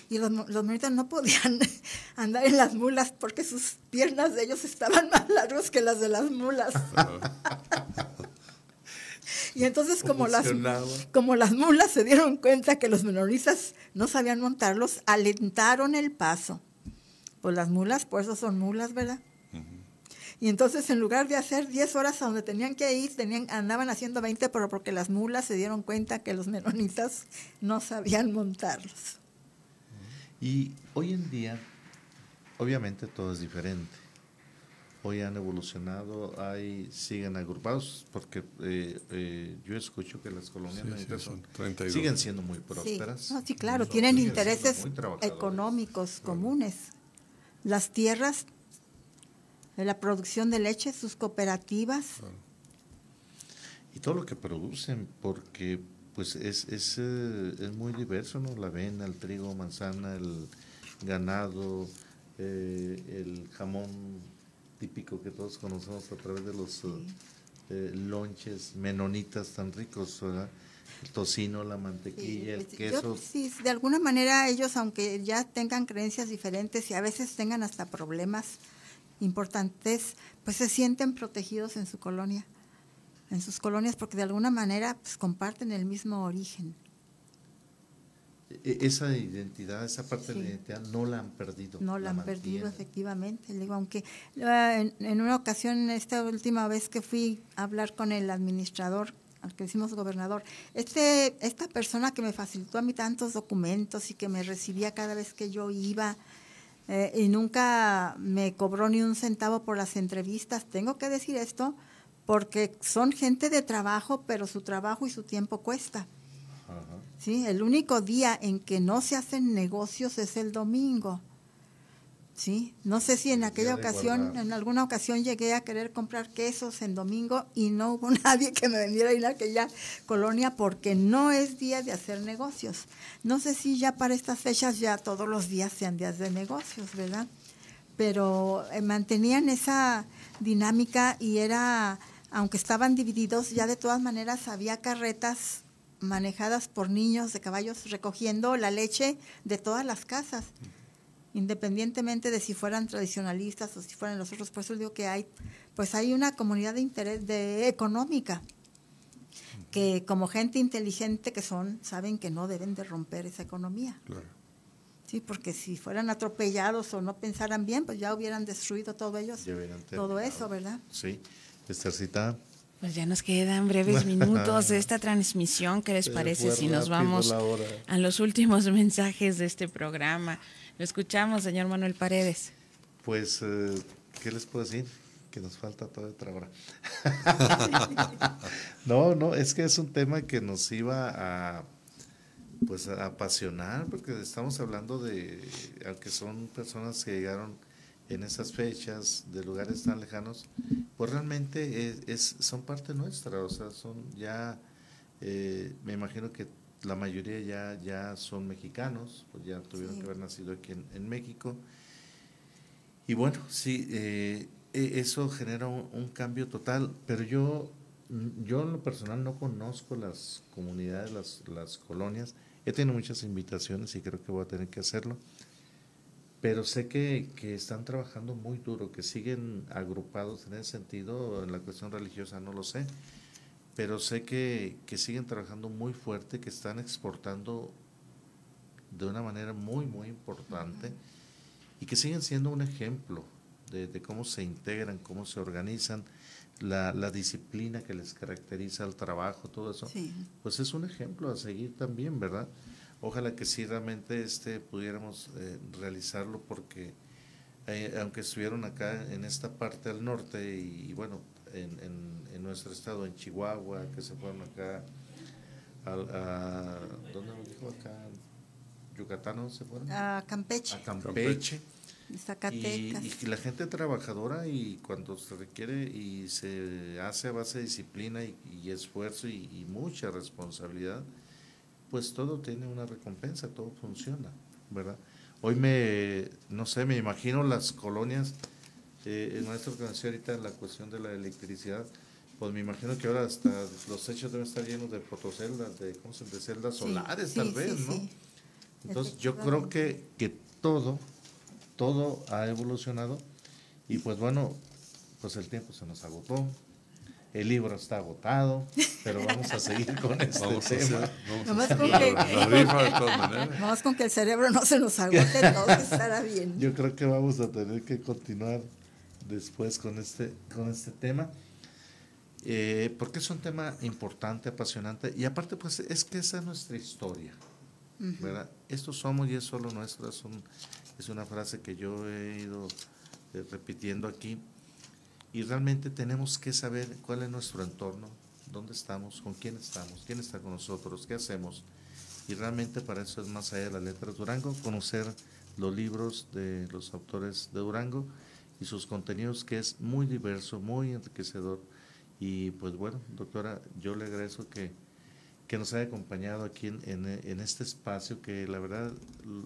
Speaker 5: Y los menonitas no podían andar en las mulas porque sus piernas de ellos estaban más largas que las de las mulas. Y entonces como las mulas se dieron cuenta que los menonitas no sabían montarlos, alentaron el paso. Pues las mulas, por eso son mulas, ¿verdad? Y entonces en lugar de hacer 10 horas a donde tenían que ir, andaban haciendo 20, pero porque las mulas se dieron cuenta que los menonitas no sabían montarlos.
Speaker 3: Y hoy en día, obviamente todo es diferente. Hoy han evolucionado, siguen agrupados, porque yo escucho que las colonias siguen siendo muy prósperas.
Speaker 5: Sí, claro, tienen intereses económicos comunes. Las tierras, la producción de leche, sus cooperativas.
Speaker 3: Y todo lo que producen, porque pues es muy diverso, ¿no? La avena, el trigo, manzana, el ganado, el jamón típico que todos conocemos a través de los lonches menonitas tan ricos, ¿verdad? El tocino, la mantequilla, el queso.
Speaker 5: Sí, de alguna manera ellos, aunque ya tengan creencias diferentes y a veces tengan hasta problemas importantes, pues se sienten protegidos en su colonia, en sus colonias, porque de alguna manera pues comparten el mismo origen.
Speaker 3: Esa identidad, esa parte de la identidad no la han perdido.
Speaker 5: No la han perdido, efectivamente. Le digo, aunque en una ocasión, esta última vez que fui a hablar con el administrador, al que decimos gobernador, esta persona que me facilitó a mí tantos documentos y que me recibía cada vez que yo iba, y nunca me cobró ni un centavo por las entrevistas. Tengo que decir esto porque son gente de trabajo, pero su trabajo y su tiempo cuesta. Ajá. ¿Sí? El único día en que no se hacen negocios es el domingo. ¿Sí? No sé si en alguna ocasión llegué a querer comprar quesos en domingo y no hubo nadie que me vendiera en aquella colonia porque no es día de hacer negocios. No sé si ya para estas fechas ya todos los días sean días de negocios, ¿verdad? Pero mantenían esa dinámica y aunque estaban divididos, ya de todas maneras había carretas manejadas por niños de caballos recogiendo la leche de todas las casas, independientemente de si fueran tradicionalistas o si fueran los otros. Por eso digo que hay una comunidad de interés económica, que como gente inteligente que son, saben que no deben de romper esa economía.
Speaker 4: Claro.
Speaker 5: Sí, porque si fueran atropellados o no pensaran bien, pues ya hubieran destruido todo eso, ¿verdad?
Speaker 3: Sí. Esthercita.
Speaker 2: Pues ya nos quedan breves minutos de esta transmisión. ¿Qué les parece si nos vamos a los últimos mensajes de este programa? Lo escuchamos, señor Manuel Paredes.
Speaker 3: Pues, ¿qué les puedo decir? Que nos falta toda otra hora. No, es que es un tema que nos iba a apasionar, porque estamos hablando de, aunque son personas que llegaron en esas fechas, de lugares tan lejanos, pues realmente son parte nuestra, o sea, son ya, me imagino que la mayoría ya son mexicanos, pues ya tuvieron que haber nacido aquí en México, y bueno, sí, eso genera un cambio total, pero yo en lo personal no conozco las comunidades, las colonias. He tenido muchas invitaciones y creo que voy a tener que hacerlo, pero sé que están trabajando muy duro, que siguen agrupados en ese sentido. En la cuestión religiosa no lo sé, pero sé que siguen trabajando muy fuerte, que están exportando de una manera muy, muy importante, y que siguen siendo un ejemplo de cómo se integran, cómo se organizan, la disciplina que les caracteriza al trabajo, todo eso, pues es un ejemplo a seguir también, ¿verdad? Ojalá que sí realmente pudiéramos realizarlo, porque aunque estuvieron acá en esta parte del norte y bueno, en nuestro estado, en Chihuahua, que se fueron acá ¿dónde nos dijo? Acá Yucatán, ¿no se fueron?
Speaker 5: A Campeche.
Speaker 3: A Campeche.
Speaker 5: Zacatecas.
Speaker 3: Y la gente trabajadora, y cuando se requiere y se hace a base de disciplina y esfuerzo y mucha responsabilidad, pues todo tiene una recompensa, todo funciona, ¿verdad? Hoy me imagino las colonias, el maestro que decía ahorita la cuestión de la electricidad, pues me imagino que ahora hasta los techos deben estar llenos de fotoceldas, de celdas solares, tal vez, ¿no?
Speaker 5: Sí.
Speaker 3: Entonces yo creo que todo ha evolucionado, y pues bueno, pues el tiempo se nos agotó, el libro está agotado, pero vamos a seguir con este tema.
Speaker 5: Vamos con que el cerebro no se nos agote, todo estará bien.
Speaker 3: Yo creo que vamos a tener que continuar después con este tema, porque es un tema importante, apasionante, y aparte pues es que esa es nuestra historia, ¿verdad? Estos somos y es solo nuestro. Es una frase que yo he ido repitiendo aquí, y realmente tenemos que saber cuál es nuestro entorno, dónde estamos, con quién está con nosotros, qué hacemos, y realmente para eso es Más allá de las letras Durango, conocer los libros de los autores de Durango y sus contenidos, que es muy diverso, muy enriquecedor. Y pues bueno, doctora, yo le agradezco que nos haya acompañado aquí en este espacio, que la verdad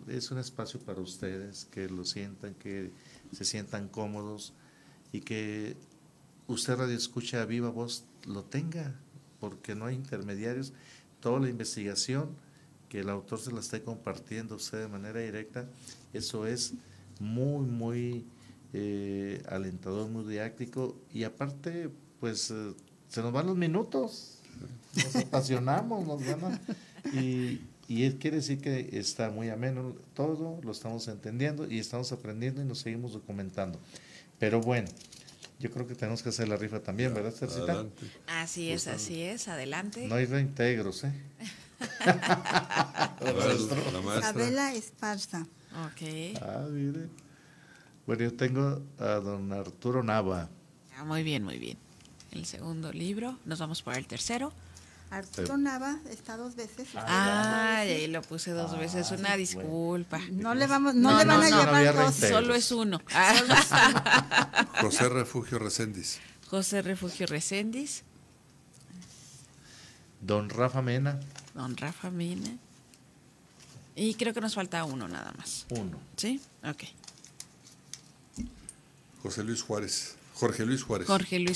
Speaker 3: es un espacio para ustedes, que lo sientan, que se sientan cómodos, y que usted radio escucha a viva voz lo tenga, porque no hay intermediarios. Toda la investigación que el autor se la esté compartiendo a usted de manera directa, eso es muy, muy alentador, muy didáctico, y aparte pues se nos van los minutos, nos apasionamos, nos van y quiere decir que está muy ameno todo, lo estamos entendiendo y estamos aprendiendo y nos seguimos documentando. Pero bueno, yo creo que tenemos que hacer la rifa también, ¿verdad, Tercita?
Speaker 2: Así es, adelante.
Speaker 3: No hay reintegros, ¿eh?
Speaker 4: La maestra.
Speaker 5: Isabela Esparza.
Speaker 2: Ok.
Speaker 3: Ah, mire. Bueno, yo tengo a don Arturo Nava.
Speaker 2: Muy bien, muy bien. El segundo libro, nos vamos por el tercero.
Speaker 5: Arturo Nava está 2 veces.
Speaker 2: Ahí lo puse 2 veces, una disculpa.
Speaker 5: No le van a llevar 2.
Speaker 2: Solo es uno.
Speaker 4: José Refugio Reséndiz.
Speaker 2: José Refugio Reséndiz.
Speaker 3: Don Rafa Mena.
Speaker 2: Don Rafa Mena. Y creo que nos falta uno nada más.
Speaker 3: Uno.
Speaker 2: ¿Sí? Ok.
Speaker 4: Jorge Luis Juárez.
Speaker 2: Jorge Luis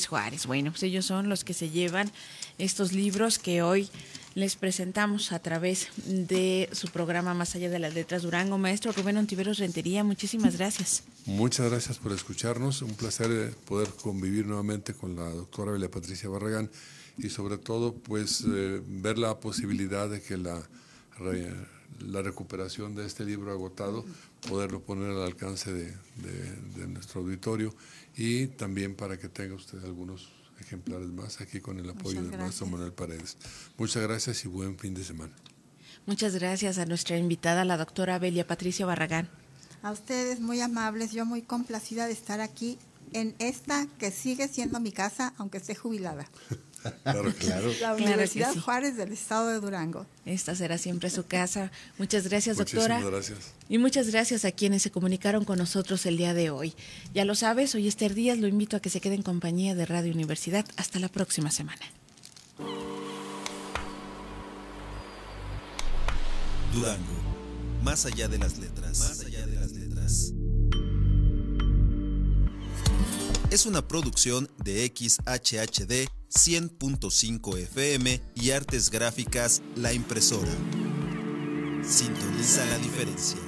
Speaker 2: Juárez. Bueno, pues ellos son los que se llevan estos libros que hoy les presentamos a través de su programa Más allá de las letras Durango. Maestro Rubén Ontiveros Rentería, muchísimas gracias.
Speaker 4: Muchas gracias por escucharnos. Un placer poder convivir nuevamente con la doctora Belia Patricia Barragán y sobre todo pues ver la posibilidad de que la recuperación de este libro agotado, poderlo poner al alcance de nuestro auditorio y también para que tenga usted algunos ejemplares más aquí con el apoyo del maestro Manuel Paredes. Muchas gracias y buen fin de semana.
Speaker 2: Muchas gracias a nuestra invitada, la doctora Belia Patricia Barragán.
Speaker 5: A ustedes muy amables, yo muy complacida de estar aquí en esta que sigue siendo mi casa, aunque esté jubilada.
Speaker 3: Claro.
Speaker 5: La Universidad Juárez del Estado de Durango.
Speaker 2: Esta será siempre su casa. Muchas gracias, doctora.
Speaker 4: Muchísimas gracias.
Speaker 2: Y muchas gracias a quienes se comunicaron con nosotros el día de hoy. Ya lo sabes, soy Esther Díaz, lo invito a que se quede en compañía de Radio Universidad. Hasta la próxima semana.
Speaker 1: Durango, más allá de las letras. Más allá de las letras. Es una producción de XHHD 100.5 FM y Artes Gráficas La Impresora. Sintoniza la diferencia.